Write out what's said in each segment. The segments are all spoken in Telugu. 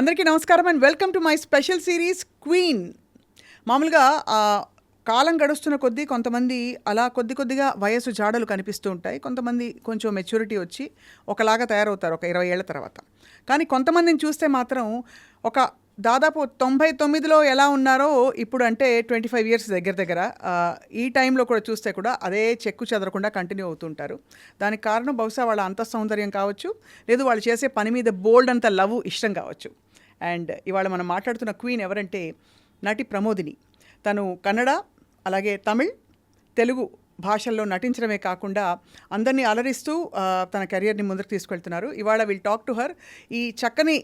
అందరికీ నమస్కారం and welcome to my special series queen. మామూలుగా కాలం గడుస్తున్న కొద్దీ కొంతమంది అలా కొద్దిగా వయసు జాడలు కనిపిస్తూ ఉంటాయి. కొంతమంది కొంచెం మెచ్యూరిటీ వచ్చి ఒకలాగా తయారవుతారు ఒక 20 ఏళ్ల తర్వాత. కానీ కొంతమందిని చూస్తే మాత్రం ఒక దాదాపు 99లో ఎలా ఉన్నారో ఇప్పుడు అంటే 25 ఇయర్స్ దగ్గర ఈ టైంలో కూడా చూస్తే కూడా అదే చెక్కు చెదరకుండా కంటిన్యూ అవుతుంటారు. దానికి కారణం బహుశా వాళ్ళ అంతఃసౌందర్యం కావచ్చు, లేదు వాళ్ళు చేసే పని మీద బోల్డ్ అంత లవ్ ఇష్టం కావచ్చు. అండ్ ఇవాళ మనం మాట్లాడుతున్న క్వీన్ ఎవరంటే నటి ప్రమోదిని. తను కన్నడ, అలాగే తమిళ్, తెలుగు భాషల్లో నటించడమే కాకుండా అందరినీ అలరిస్తూ తన కెరియర్ని ముందుకు తీసుకెళ్తున్నారు. ఇవాళ విల్ టాక్ టు హర్. ఈ చక్కని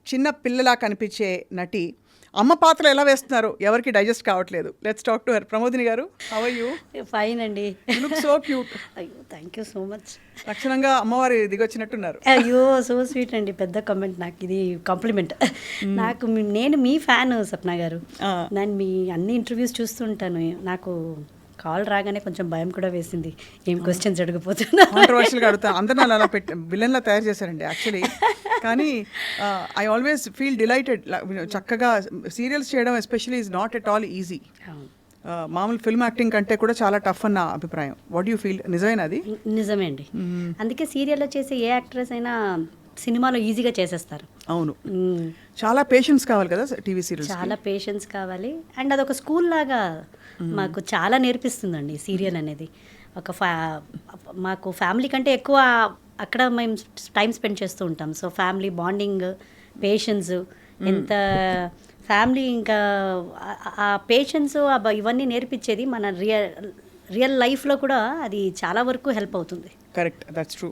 చిన్న పిల్లలా కనిపించే నటి అమ్మ పాత్ర ఎలా వేస్తున్నారు ఎవరికి డైజెస్ట్ కావట్లేదు. Let's talk to her. Pramodini గారు, హౌ ఆర్ యూ? ఫైన్ అండి. You look so cute. అయ్యో, థ్యాంక్ యూ సో మచ్. లక్షణంగా అమ్మవారి దిగొచ్చినట్టున్నారు. అయ్యో, సో స్వీట్ అండి. పెద్ద కామెంట్, నాకు ఇది కాంప్లిమెంట్. నేను మీ ఫ్యాన్ సప్న గారు. నేను మీ అన్ని ఇంటర్వ్యూస్ చూస్తుంటాను. నాకు కాల్ రాగానే కొంచెం భయం కూడా వేసింది, ఏం క్వశ్చన్స్ అడగపోతున్నా. కాంట్రవర్షియల్గా అడుగుతా. అందరూ అలా విలన్లా తయారు చేశారండి యాక్చువల్లీ. కానీ ఐ ఆల్వేస్ ఫీల్ డిలైటెడ్. చక్కగా సీరియల్స్ చేయడం especially is not at all easy. మామూలు ఫిల్మ్ యాక్టింగ్ కంటే కూడా చాలా టఫ్ అన్న అభిప్రాయం. What you feel? నిజమేనా అది? నిజమే అండి. అందుకే సీరియల్లో చేసే ఏ యాక్ట్రెస్ అయినా సినిమాలో ఈజీగా చేసేస్తారు. అవును, చాలా పేషెన్స్ కావాలి కదా టీవీ సీరియల్స్. చాలా పేషెన్స్ కావాలి. అండ్ అదొక స్కూల్ లాగా మాకు చాలా నేర్పిస్తుందండి సీరియల్ అనేది. మాకు ఫ్యామిలీ కంటే ఎక్కువ అక్కడ మేము టైం స్పెండ్ చేస్తూ ఉంటాం. సో ఫ్యామిలీ బాండింగ్, పేషెన్స్, ఎంత ఫ్యామిలీ, ఇంకా ఆ పేషెన్స్ ఇవన్నీ నేర్పించేది మన రియల్ లైఫ్లో కూడా అది చాలా వరకు హెల్ప్ అవుతుంది. Correct, that's true.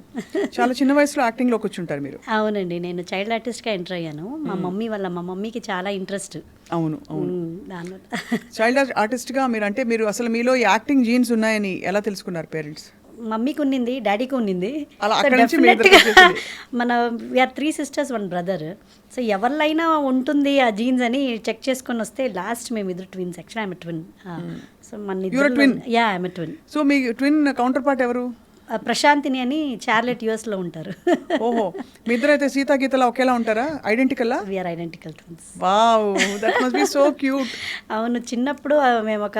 చాలా చిన్న వయసులో యాక్టింగ్లో కూర్చుంటారు మీరు. అవునండి, నేను చైల్డ్ ఆర్టిస్ట్గా ఎంటర్ అయ్యాను. మా మమ్మీకి చాలా ఇంట్రెస్ట్. అవును, దానివల్ల చైల్డ్ ఆర్టిస్ట్గా మీరు అంటే మీరు అసలు మీలో యాక్టింగ్ జీన్స్ ఉన్నాయని ఎలా తెలుసుకున్నారు పేరెంట్స్? మమ్మీకి ఉన్నింది, డాడీకి ఉన్నింది. మన వీఆర్ 3 sisters 1 brother. సో ఎవరిలైనా ఉంటుంది ఆ జీన్స్ అని చెక్ చేసుకొని వస్తే లాస్ట్ మేము ఇద్దరు twins. Actually I'm twin. So మన twin. Yeah, I'm twin. So మీ ట్విన్ కౌంటర్ పార్ట్ ఎవరు? ప్రశాంతిని అని చార్లెట్ US లో ఉంటారు. ఓహో, మీ ఇద్దరు అయితే సీతా గీతలా ఒకేలా ఉంటారా? ఐడెంటికల్లా? We're identical twins. Wow, that must be so cute. అవును, చిన్నప్పుడు మేము ఒక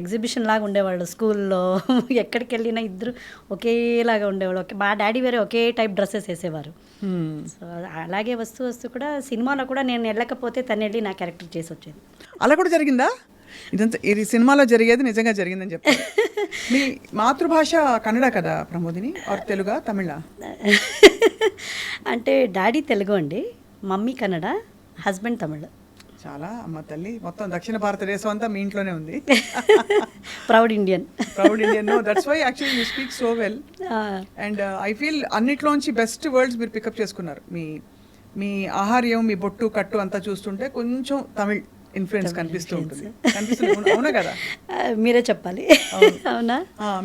ఎగ్జిబిషన్ లాగా ఉండేవాళ్ళు స్కూల్లో. ఎక్కడికి వెళ్ళినా ఇద్దరు ఒకేలాగా ఉండేవాళ్ళు. మా డాడీ వేరే ఒకే టైప్ డ్రెస్సెస్ వేసేవారు. సో అలాగే వస్తూ కూడా సినిమాలో కూడా నేను వెళ్ళకపోతే తను వెళ్ళి నా క్యారెక్టర్ చేసి వచ్చేది. అలా కూడా జరిగిందా? ఇదంతా ఇది సినిమాలో జరిగేది నిజంగా జరిగిందని చెప్పారు. మీ మాతృభాష కన్నడ కదా ప్రమోదిని? ఆర్ తెలుగా, తమిళ? అంటే డాడీ తెలుగు అండి, మమ్మీ కన్నడ, హస్బెండ్ తమిళ. చాలా అమ్మ తల్లి, మొత్తం దక్షిణ భారతదేశం అంతా మీ ఇంట్లోనే ఉంది. Proud Indian. No, that's why actually you speak so well. And I feel అన్నిట్లోంచి బెస్ట్ వర్డ్స్ మీరు పికప్ చేసుకున్నారు. మీ ఆహార్యం, మీ బొట్టు కట్టు అంతా చూస్తుంటే కొంచెం తమిళ్ ఇన్ఫ్లుయెన్స్ కనిపిస్తూ ఉంటుంది. అవునా కదా? మీరే చెప్పాలి. అవునా?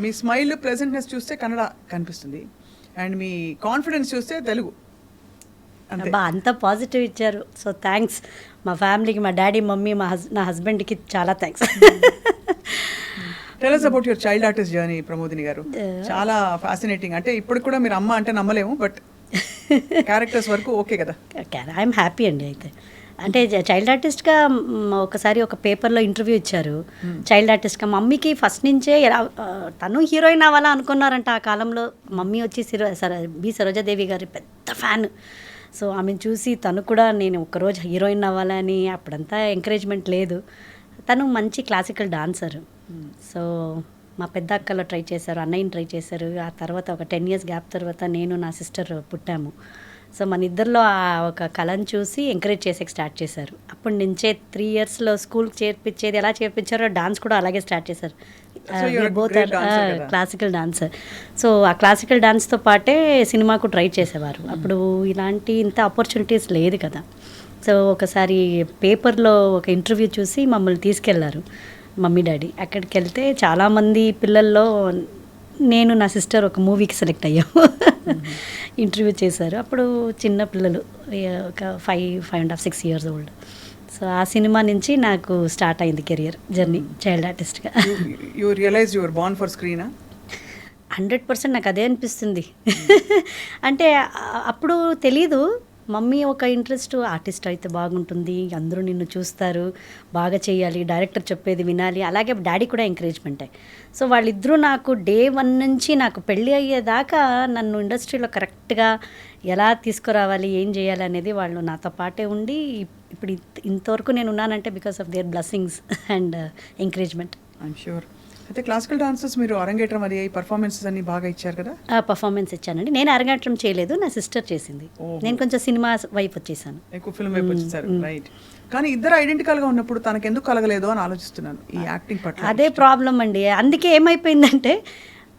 మీ స్మైల్, ప్లెజెంట్నెస్ చూస్తే కన్నడ కనిపిస్తుంది. అండ్ మీ కాన్ఫిడెన్స్ చూస్తే తెలుగు. అంత పాజిటివ్ ఇచ్చారు. సో థ్యాంక్స్ మా ఫ్యామిలీకి, మా డాడీ, మమ్మీ, నా హస్బెండ్కి చాలా thanks. Tell us about your child artist journey, Pramodini గారు. చాలా ఫ్యాసినేటింగ్. అంటే ఇప్పుడు కూడా మీరు అమ్మ అంటే నమ్మలేము, బట్ క్యారెక్టర్స్ వరకు ఓకే కదా? ఐఎమ్ హ్యాపీ అండి. అయితే అంటే చైల్డ్ ఆర్టిస్ట్గా ఒకసారి ఒక పేపర్లో ఇంటర్వ్యూ ఇచ్చారు. చైల్డ్ ఆర్టిస్ట్గా మమ్మీకి ఫస్ట్ నుంచే తను హీరోయిన్ అవ్వాలా అనుకున్నారంట ఆ కాలంలో. మమ్మీ వచ్చి బి సరోజాదేవి గారి పెద్ద ఫ్యాన్. సో ఆమెను చూసి తను కూడా నేను ఒకరోజు హీరోయిన్ అవ్వాలని, అప్పుడంతా ఎంకరేజ్మెంట్ లేదు. తను మంచి క్లాసికల్ డాన్సర్. సో మా పెద్ద అక్కలో ట్రై చేశారు, అన్నయ్యని ట్రై చేశారు. ఆ తర్వాత ఒక 10 years గ్యాప్ తర్వాత నేను, నా సిస్టర్ పుట్టాము. సో మన ఇద్దరిలో ఒక కళను చూసి ఎంకరేజ్ చేసే స్టార్ట్ చేశారు. అప్పటి నుంచే 3 yearsలో స్కూల్కి చేర్పించేది ఎలా చేర్పించారో డాన్స్ కూడా అలాగే స్టార్ట్ చేశారు. Both classical dancer. సో ఆ క్లాసికల్ డాన్స్తో పాటే సినిమాకు ట్రై చేసేవారు. అప్పుడు ఇంత ఆపర్చునిటీస్ లేదు కదా. సో ఒకసారి పేపర్లో ఒక ఇంటర్వ్యూ చూసి మమ్మల్ని తీసుకెళ్లారు మమ్మీ డాడీ. అక్కడికి వెళ్తే చాలామంది పిల్లల్లో నేను, నా సిస్టర్ ఒక మూవీకి సెలెక్ట్ అయ్యాము. ఇంటర్వ్యూ చేశారు. అప్పుడు చిన్న పిల్లలు, ఒక 5.5, 6 years old. సో ఆ సినిమా నుంచి నాకు స్టార్ట్ అయింది కెరియర్ జర్నీ చైల్డ్ ఆర్టిస్ట్గా. You realise you were born for స్క్రీనా? 100% నాకు అదే అనిపిస్తుంది. అంటే అప్పుడు తెలీదు. మమ్మీ ఒక ఇంట్రెస్ట్, ఆర్టిస్ట్ అయితే బాగుంటుంది, అందరూ నిన్ను చూస్తారు, బాగా చేయాలి, డైరెక్టర్ చెప్పేది వినాలి, అలాగే డాడీ కూడా ఎంకరేజ్మెంటే. సో వాళ్ళిద్దరూ నాకు డే 1 నుంచి నాకు పెళ్ళి అయ్యేదాకా నన్ను ఇండస్ట్రీలో కరెక్ట్గా ఎలా తీసుకురావాలి, ఏం చేయాలి అనేది వాళ్ళు నాతో పాటే ఉండి ఇప్పుడు ఇంతవరకు నేను ఉన్నానంటే because of their blessings and encouragement. I'm sure. అయితే క్లాసికల్ డాన్సర్స్ మీరు అరంగేట్రం అది పర్ఫార్మెన్సెస్ అన్ని బాగా ఇచ్చారు కదా? పర్ఫార్మెన్స్ ఇచ్చానండి. నేను అరంగేట్రం చేయలేదు, నా సిస్టర్ చేసింది. నేను కొంచెం సినిమా వైపు వచ్చేసాను, ఎక్కువ ఫిల్మ్ వైపు వచ్చేసారు. రైట్. కానీ ఇద్దరు ఐడెంటికల్గా ఉన్నప్పుడు తనకు ఎందుకు కలగలేదు అని ఆలోచిస్తున్నాను ఈ యాక్టింగ్ పట్ల. అదే ప్రాబ్లం అండి. అందుకే ఏమైపోయిందంటే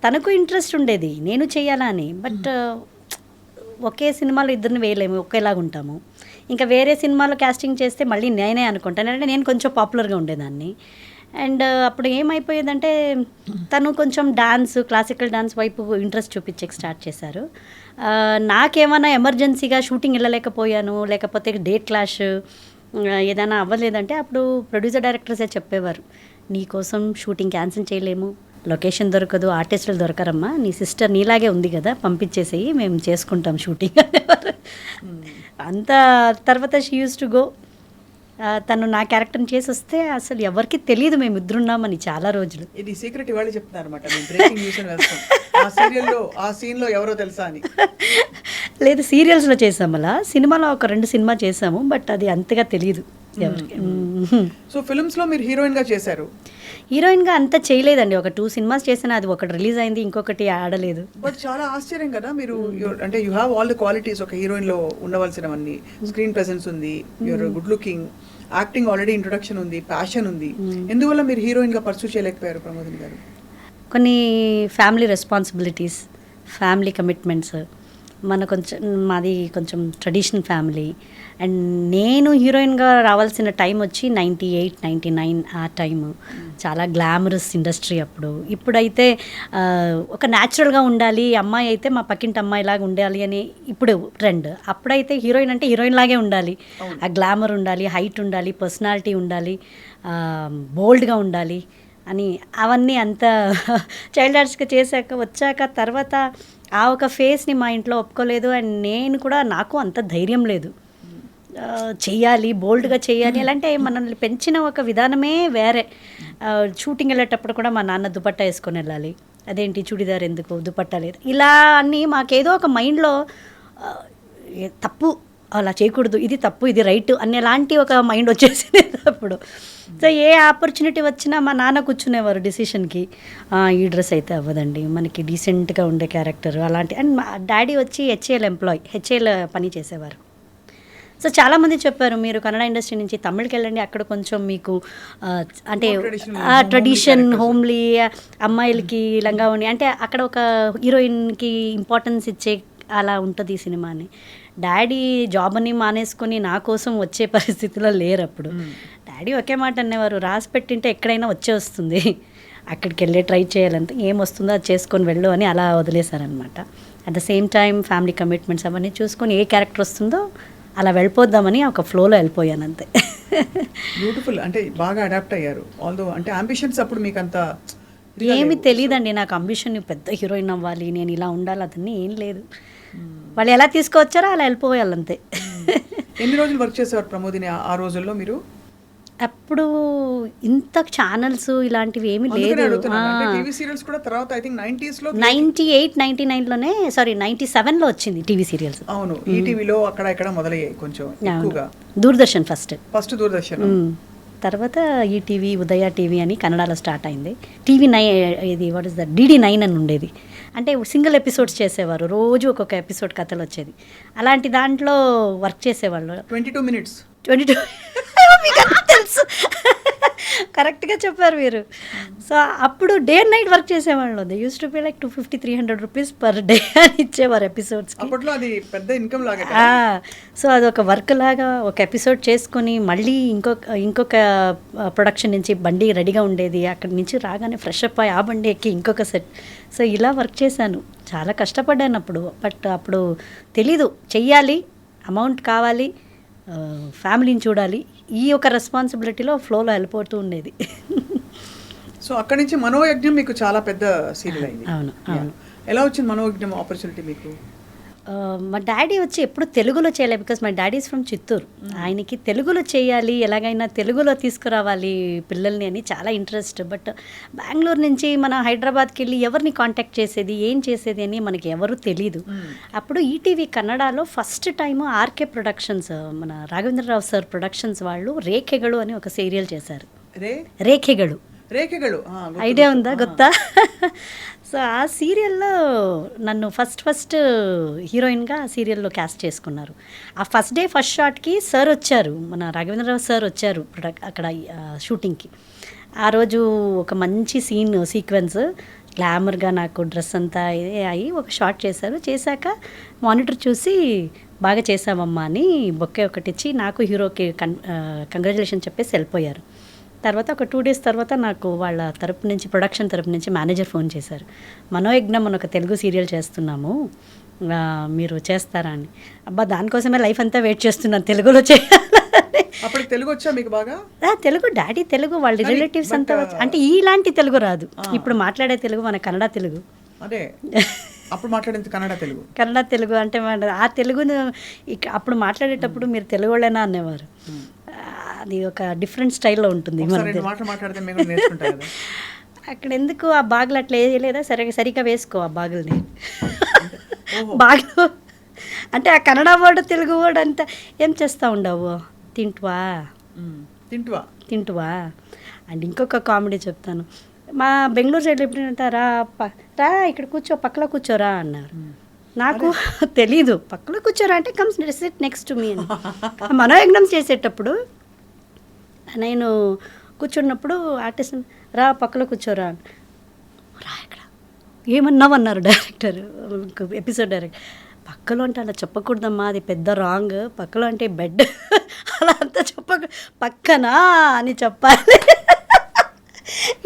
తనకు ఇంట్రెస్ట్ ఉండేది, నేను చేయాలా అని. బట్ ఒకే సినిమాలో ఇద్దరిని వేయలేము, ఒకేలాగా ఉంటాము. ఇంకా వేరే సినిమాలో క్యాస్టింగ్ చేస్తే మళ్ళీ నేనే అనుకుంటాను, అంటే నేను కొంచెం పాపులర్గా ఉండేదాన్ని. అండ్ అప్పుడు ఏమైపోయేదంటే తను కొంచెం డాన్స్, క్లాసికల్ డాన్స్ వైపు ఇంట్రెస్ట్ చూపించే స్టార్ట్ చేశారు. నాకేమైనా ఎమర్జెన్సీగా షూటింగ్ వెళ్ళలేకపోయాను, లేకపోతే డేట్ క్లాష్ ఏదైనా అవ్వలేదంటే అప్పుడు ప్రొడ్యూసర్ డైరెక్టర్సే చెప్పేవారు, నీ కోసం షూటింగ్ క్యాన్సిల్ చేయలేము, లొకేషన్ దొరకదు, ఆర్టిస్టులు దొరకరమ్మా, నీ సిస్టర్ నీలాగే ఉంది కదా, పంపించేసేయి, మేము చేసుకుంటాం షూటింగ్ అనేవారు. అంత తర్వాత షీ యూస్ టు గో. తను నా క్యారెక్టర్ని చేసి వస్తే అసలు ఎవరికి తెలియదు మేము ఇద్దరున్నామని చాలా రోజులు. ఇది సీక్రెట్ ఇవాళ చెప్తున్నారు అనమాట. బ్రేకింగ్ న్యూస్ వేస్తాం ఆ సీరియల్లో, ఆ సీన్లో ఎవరో తెలుసా అని. లేదు, సీరియల్స్లో చేసాము, అలా సినిమాలో ఒక 2 సినిమా చేసాము, బట్ అది అంతగా తెలియదు ఎవరికి. సో ఫిల్మ్స్లో మీరు హీరోయిన్గా చేశారు. హీరోయిన్గా అంత చేయలేదండి, ఒక 2 సినిమాస్ చేశాను, అది ఒకటి రిలీజ్ అయింది, ఇంకొకటి ఆడలేదు. బట్ చాలా ఆశ్చర్యం కదా మీరు, అంటే you have all the qualities ఒక హీరోయిన్లో ఉండవలసినవన్నీ. స్క్రీన్ ప్రెసెన్స్ ఉంది, you're good looking, acting already introduction ఉంది, ప్యాషన్ ఉంది. ఎందువల్ల మీరు హీరోయిన్గా పర్సూ చేయలేకపోయారు ప్రమోదిని గారు? కొన్ని ఫ్యామిలీ రెస్పాన్సిబిలిటీస్, ఫ్యామిలీ కమిట్మెంట్స్, మాది కొంచెం ట్రెడిషనల్ ఫ్యామిలీ. అండ్ నేను హీరోయిన్గా రావాల్సిన టైం వచ్చి 98, 99 ఆ టైము. చాలా గ్లామరస్ ఇండస్ట్రీ అప్పుడు. ఇప్పుడైతే ఒక న్యాచురల్గా ఉండాలి, అమ్మాయి అయితే మా పక్కింటి అమ్మాయిలాగా ఉండాలి అని ఇప్పుడు ట్రెండ్. అప్పుడైతే హీరోయిన్ అంటే హీరోయిన్ లాగే ఉండాలి, ఆ గ్లామర్ ఉండాలి, హైట్ ఉండాలి, పర్సనాలిటీ ఉండాలి, బోల్డ్గా ఉండాలి అని. అవన్నీ అంత చైల్డ్ ఆర్ట్స్గా చేశాక వచ్చాక తర్వాత ఆ ఒక ఫేస్ని మా ఇంట్లో ఒప్పుకోలేదు. అండ్ నేను కూడా, నాకు అంత ధైర్యం లేదు, చెయ్యాలి, బోల్డ్గా చేయాలి. అలాంటి మనల్ని పెంచిన ఒక విధానమే వేరే. షూటింగ్ వెళ్ళేటప్పుడు కూడా మా నాన్న దుపట్టా వేసుకొని వెళ్ళాలి, అదేంటి చుడిదార్ ఎందుకు, దుపట్టా లేదు, ఇలా అన్నీ మాకేదో ఒక మైండ్లో తప్పు, అలా చేయకూడదు, ఇది తప్పు, ఇది రైట్ అనేలాంటి ఒక మైండ్ వచ్చేసింది అప్పుడు. సో ఏ ఆపర్చునిటీ వచ్చినా మా నాన్న కూర్చునేవారు డిసిషన్కి, ఈ డ్రెస్ అయితే అవ్వదండి, మనకి డీసెంట్గా ఉండే క్యారెక్టర్ అలాంటి. అండ్ మా డాడీ వచ్చి హెచ్ఏఎల్ పని చేసేవారు. సో చాలామంది చెప్పారు, మీరు కన్నడ ఇండస్ట్రీ నుంచి తమిళకి వెళ్ళండి, అక్కడ కొంచెం మీకు అంటే ట్రెడిషన్, హోమ్లీ, అమ్మాయిలకి లంగావోణి, అంటే అక్కడ ఒక హీరోయిన్కి ఇంపార్టెన్స్ ఇచ్చే అలా ఉంటుంది ఈ సినిమా అని. డాడీ జాబ్ అని మానేసుకొని నా కోసం వచ్చే పరిస్థితిలో లేరు అప్పుడు. డాడీ ఒకే మాట అనేవారు, రాసి పెట్టింటే ఎక్కడైనా వస్తుంది, అక్కడికి వెళ్ళి ట్రై చేయాలంటే ఏం వస్తుందో అది చేసుకొని వెళ్ళు అని అలా వదిలేశారనమాట. At the same time family commitments అవన్నీ చూసుకొని ఏ క్యారెక్టర్ వస్తుందో అలా వెళ్ళిపోద్దామని ఒక ఫ్లోలో వెళ్ళిపోయాను అంతే. బ్యూటిఫుల్. అంటే బాగా అడాప్ట్ అయ్యారు. ఆల్దో అంటే అంబిషన్స్ అప్పుడు మీకు అంత ఏమీ తెలియదండి నాకు, అంబిషన్ పెద్ద హీరోయిన్ అవ్వాలి, నేను ఇలా ఉండాలి, అదన్నీ ఏం లేదు. వాళ్ళు ఎలా తీసుకొచ్చారో అలా వెళ్ళిపోయాలి అంతే. ఎన్ని రోజులు వర్క్ చేసేవారు ప్రమోదిని ఆ రోజుల్లో మీరు? అప్పుడు ఇంత ఛానల్స్ ఇలాంటివి ఏమీ లేదు. 98, 99లోనే, సారీ 97లో వచ్చింది టీవీ సీరియల్స్. అవును, ఈటీవీలో అక్కడ ఇక్కడ మొదలయ్యాయి కొంచెం ఎక్కువగా. దూరదర్శన్ ఫస్ట్ దూరదర్శన్, తర్వాత ఈటీవీ, ఉదయ టీవీ అని కన్నడలో స్టార్ట్ అయింది. టీవీ9, ఇది వాట్ ఇస్ ద DD9 అని ఉండేది. అంటే సింగిల్ ఎపిసోడ్స్ చేసేవారు, రోజు ఒక్కొక్క ఎపిసోడ్ కథలు వచ్చేది. అలాంటి దాంట్లో వర్క్ చేసేవాళ్ళు. 22 minutes. మీకు తెలుసు, కరెక్ట్గా చెప్పారు మీరు. సో అప్పుడు డే అండ్ నైట్ వర్క్ చేసేవాళ్ళు. They use to pay like 250-300 rupees per day అని ఇచ్చేవారు ఎపిసోడ్స్. అప్పట్లో అది పెద్ద ఇన్కమ్ లాగా. సో అదొక వర్క్ లాగా, ఒక ఎపిసోడ్ చేసుకొని మళ్ళీ ఇంకొక ప్రొడక్షన్ నుంచి బండి రెడీగా ఉండేది, అక్కడి నుంచి రాగానే ఫ్రెష్ అప్ అయ్యి ఆ బండి ఎక్కి ఇంకొక సెట్. సో ఇలా వర్క్ చేశాను, చాలా కష్టపడ్డాను అప్పుడు. బట్ అప్పుడు తెలీదు, చెయ్యాలి, అమౌంట్ కావాలి, ఫ్యామిలీని చూడాలి, ఈ ఒక రెస్పాన్సిబిలిటీలో ఫ్లోలో వెళ్ళిపోతూ ఉండేది. సో అక్కడి నుంచి మనోయజ్ఞం మీకు చాలా పెద్ద సీరియల్ అయింది. అవును. ఎలా వచ్చింది మనోజ్ఞం ఆపర్చునిటీ మీకు? మా డాడీ వచ్చి ఎప్పుడు తెలుగులో చేయలేదు, because my daddy is from Chittoor. ఆయనకి తెలుగులో చేయాలి, ఎలాగైనా తెలుగులో తీసుకురావాలి పిల్లల్ని అని చాలా ఇంట్రెస్ట్. బట్ బెంగళూరు నుంచి మన హైదరాబాద్కి వెళ్ళి ఎవరిని కాంటాక్ట్ చేసేది, ఏం చేసేది అని మనకి ఎవరు తెలీదు. అప్పుడు ఈటీవీ కన్నడలో ఫస్ట్ టైము ఆర్కే ప్రొడక్షన్స్, మన రాఘవేంద్రరావు సార్ ప్రొడక్షన్స్ వాళ్ళు రేఖెగడు అని ఒక సీరియల్ చేశారు. రేఖెగడు ఐడియా ఉందా, గుర్తా? సో ఆ సీరియల్లో నన్ను ఫస్ట్ హీరోయిన్గా ఆ సీరియల్లో క్యాస్ట్ చేసుకున్నారు. ఆ ఫస్ట్ డే ఫస్ట్ షాట్కి సార్ వచ్చారు, మన రాఘవేంద్రరావు సార్ వచ్చారు అక్కడ షూటింగ్కి. ఆ రోజు ఒక మంచి సీక్వెన్స్ గ్లామర్గా నాకు డ్రెస్ అంతా అయ్యి ఒక షాట్ చేశాక మానిటర్ చూసి బాగా చేసామమ్మా అని బొక్కే ఒకటి ఇచ్చి నాకు హీరోకి కంగ్రాచులేషన్ చెప్పేసి వెళ్ళిపోయారు. తర్వాత ఒక 2 days తర్వాత నాకు వాళ్ళ తరపు నుంచి, ప్రొడక్షన్ తరపు నుంచి మేనేజర్ ఫోన్ చేశారు, మనోయజ్ఞం అని ఒక తెలుగు సీరియల్ చేస్తున్నాము, మీరు చేస్తారా అని. అబ్బా, దానికోసమే లైఫ్ అంతా వెయిట్ చేస్తున్నాను తెలుగులో చేయాలని. అప్పుడు తెలుగు వచ్చా మీకు బాగా? తెలుగు, డాడీ తెలుగు, వాళ్ళ రిలేటివ్స్ అంతా అంటే ఇలాంటి తెలుగు రాదు. ఇప్పుడు మాట్లాడే తెలుగు మన కన్నడ తెలుగు. అదే అప్పుడు మాట్లాడేది కన్నడ తెలుగు అంటే ఆ తెలుగును అప్పుడు మాట్లాడేటప్పుడు మీరు తెలుగు వాళ్ళేనా అనేవారు. అది ఒక డిఫరెంట్ స్టైల్లో ఉంటుంది. అక్కడ ఎందుకు ఆ బాగులు అట్లా వేయలేదా, సరిగా వేసుకో ఆ బాగుల్ని. బాగులు అంటే ఆ కన్నడ వర్డ్ తెలుగు వర్డ్ అంతా ఏం చేస్తూ ఉండవు, తింటువా. అండ్ ఇంకొక కామెడీ చెప్తాను. మా బెంగళూరు సైడ్లో ఎప్పుడంటే రా ఇక్కడ కూర్చో, పక్కలో కూర్చోరా అన్నారు. నాకు తెలీదు, పక్కలో కూర్చోరా అంటే comes SIT next to me అని. మనోయజ్ఞం చేసేటప్పుడు నేను కూర్చున్నప్పుడు ఆర్టిస్ట్ రా పక్కలో కూర్చోరా, రా ఇక్కడ ఏమన్నావు అన్నారు డైరెక్టర్, ఎపిసోడ్ డైరెక్టర్. పక్కలో అంటే అలా చెప్పకూడదమ్మా, అది పెద్ద రాంగ్, పక్కలో అంటే బెడ్ అలా అంతా పక్కనా అని చెప్పాలి.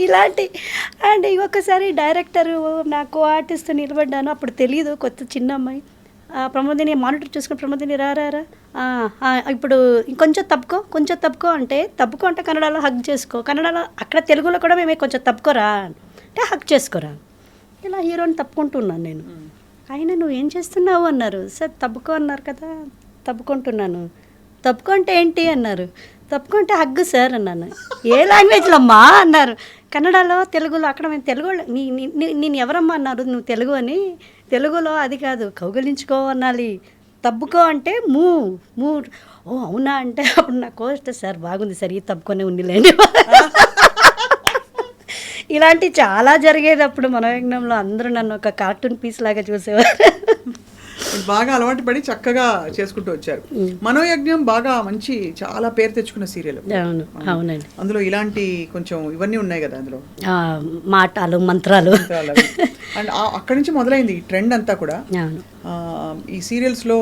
ఇలాంటి అండ్ ఇంకొకసారి డైరెక్టరు నాకు ఆర్టిస్ట్ నిలబడ్డాను, అప్పుడు తెలియదు, కొత్త చిన్న అమ్మాయి. ప్రమోదిని మానిటర్ చూసుకుని, ప్రమోదిని రా ఇప్పుడు ఇంకొంచెం తప్పుకో అంటే కన్నడలో హగ్ చేసుకో, కన్నడలో అక్కడ తెలుగులో కూడా మేమే కొంచెం తప్పుకోరా అంటే హగ్ చేసుకోరా. ఇలా హీరోని తప్పుకుంటున్నాను నేను. ఆయన నువ్వు ఏం చేస్తున్నావు అన్నారు. సార్ తప్పుకో అన్నారు కదా, తప్పుకుంటున్నాను. తప్పుకో అంటే ఏంటి అన్నారు. తప్పుకో అంటే హగ్గు సార్ అన్నాను. ఏ లాంగ్వేజ్లో అమ్మా అన్నారు. కన్నడలో, తెలుగులో. అక్కడ మేము తెలుగు నేను ఎవరమ్మా అన్నారు, నువ్వు తెలుగు అని. తెలుగులో అది కాదు, కౌగలించుకో అనాలి. తప్పుకో అంటే మూ. ఓ అవునా అంటే అప్పుడు నా కోస్ట్ సార్ బాగుంది సార్, ఈ తప్పుకొనే ఉండిలేండి. ఇలాంటి చాలా జరిగేది అప్పుడు మనోయజ్ఞంలో. అందరూ నన్ను ఒక కార్టూన్ పీస్ లాగా చూసేవారు. బాగా అలవాటు పడి చక్కగా చేసుకుంటూ వచ్చారు. మనోయజ్ఞం బాగా మంచి, చాలా పేరు తెచ్చుకున్న సీరియల్. అవునండి. అందులో ఇలాంటి కొంచెం ఇవన్నీ ఉన్నాయి కదా, అందులో మాటలు, మంత్రాలు. అండ్ అక్కడి నుంచి మొదలైంది ఈ ట్రెండ్ అంతా కూడా. ఈ సీరియల్స్ లో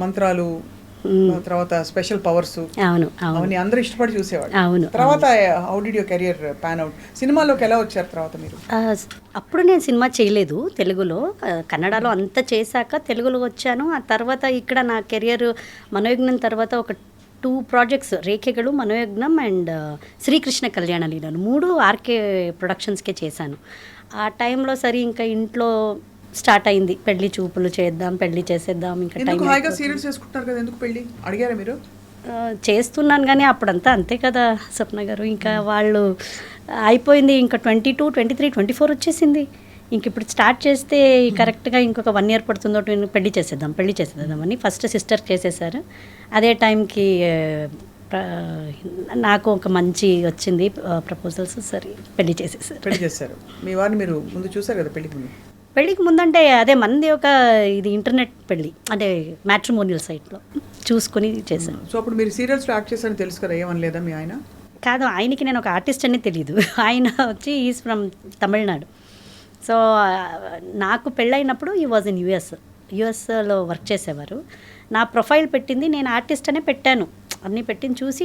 మంత్రాలు, తర్వాత స్పెషల్ పవర్స్, అవన్నీ అందరూ ఇష్టపడి చూసేవాళ్ళు. తర్వాత how did your career pan out? సినిమాలోకి ఎలా వచ్చారు తర్వాత మీరు? అప్పుడు నేను సినిమా చేయలేదు తెలుగులో, కన్నడలో అంతా చేశాక తెలుగులో వచ్చాను. ఆ తర్వాత ఇక్కడ నా కెరియర్ మనోయజ్ఞం తర్వాత ఒక 2 projects, రేఖెగడు, మనోయజ్ఞం అండ్ శ్రీకృష్ణ కళ్యాణ లీలలు 3 ఆర్కే ప్రొడక్షన్స్కే చేశాను. ఆ టైంలో సరే ఇంకా ఇంట్లో స్టార్ట్ అయింది, పెళ్లి చూపులు చేద్దాం, పెళ్లి చేసేద్దాం, ఇంకా టైం సీరియల్స్ చేసుకుంటున్నారు కదా, ఎందుకు పెళ్లి అడిగారా మీరు? చేస్తున్నాను కానీ అప్పుడంతా అంతే కదా స్వప్న గారు, ఇంకా వాళ్ళు అయిపోయింది, ఇంకా 22, 23, 24 వచ్చేసింది. ఇంక ఇప్పుడు స్టార్ట్ చేస్తే కరెక్ట్గా ఇంకొక 1 year పడుతుందో, పెళ్లి చేసేద్దాం అని ఫస్ట్ సిస్టర్ చేసేసారు. అదే టైంకి నాకు ఒక మంచి వచ్చింది ప్రపోజల్స్, సరే పెళ్లి చేసేసారు. మీ వారిని మీరు ముందు చూసారు కదా పెళ్ళికి ముందంటే అదే మంది ఒక ఇది ఇంటర్నెట్ పెళ్ళి, అంటే మ్యాట్రిమోనియల్ సైట్లో చూసుకుని చేశాను. సో అప్పుడు మీరు సీరియల్స్లో యాక్ట్ చేశారని తెలుసు కదా, ఏమని లేదా మీ ఆయన? కాదు, ఆయనకి నేను ఒక ఆర్టిస్ట్ అని తెలీదు. ఆయన వచ్చి ఈజ్ ఫ్రమ్ తమిళనాడు. సో నాకు పెళ్ళైనప్పుడు ఈ వాజ్ ఇన్ యుఎస్లో వర్క్ చేసేవారు. నా ప్రొఫైల్ పెట్టింది, నేను ఆర్టిస్ట్ అనే పెట్టాను. అన్నీ పెట్టింది చూసి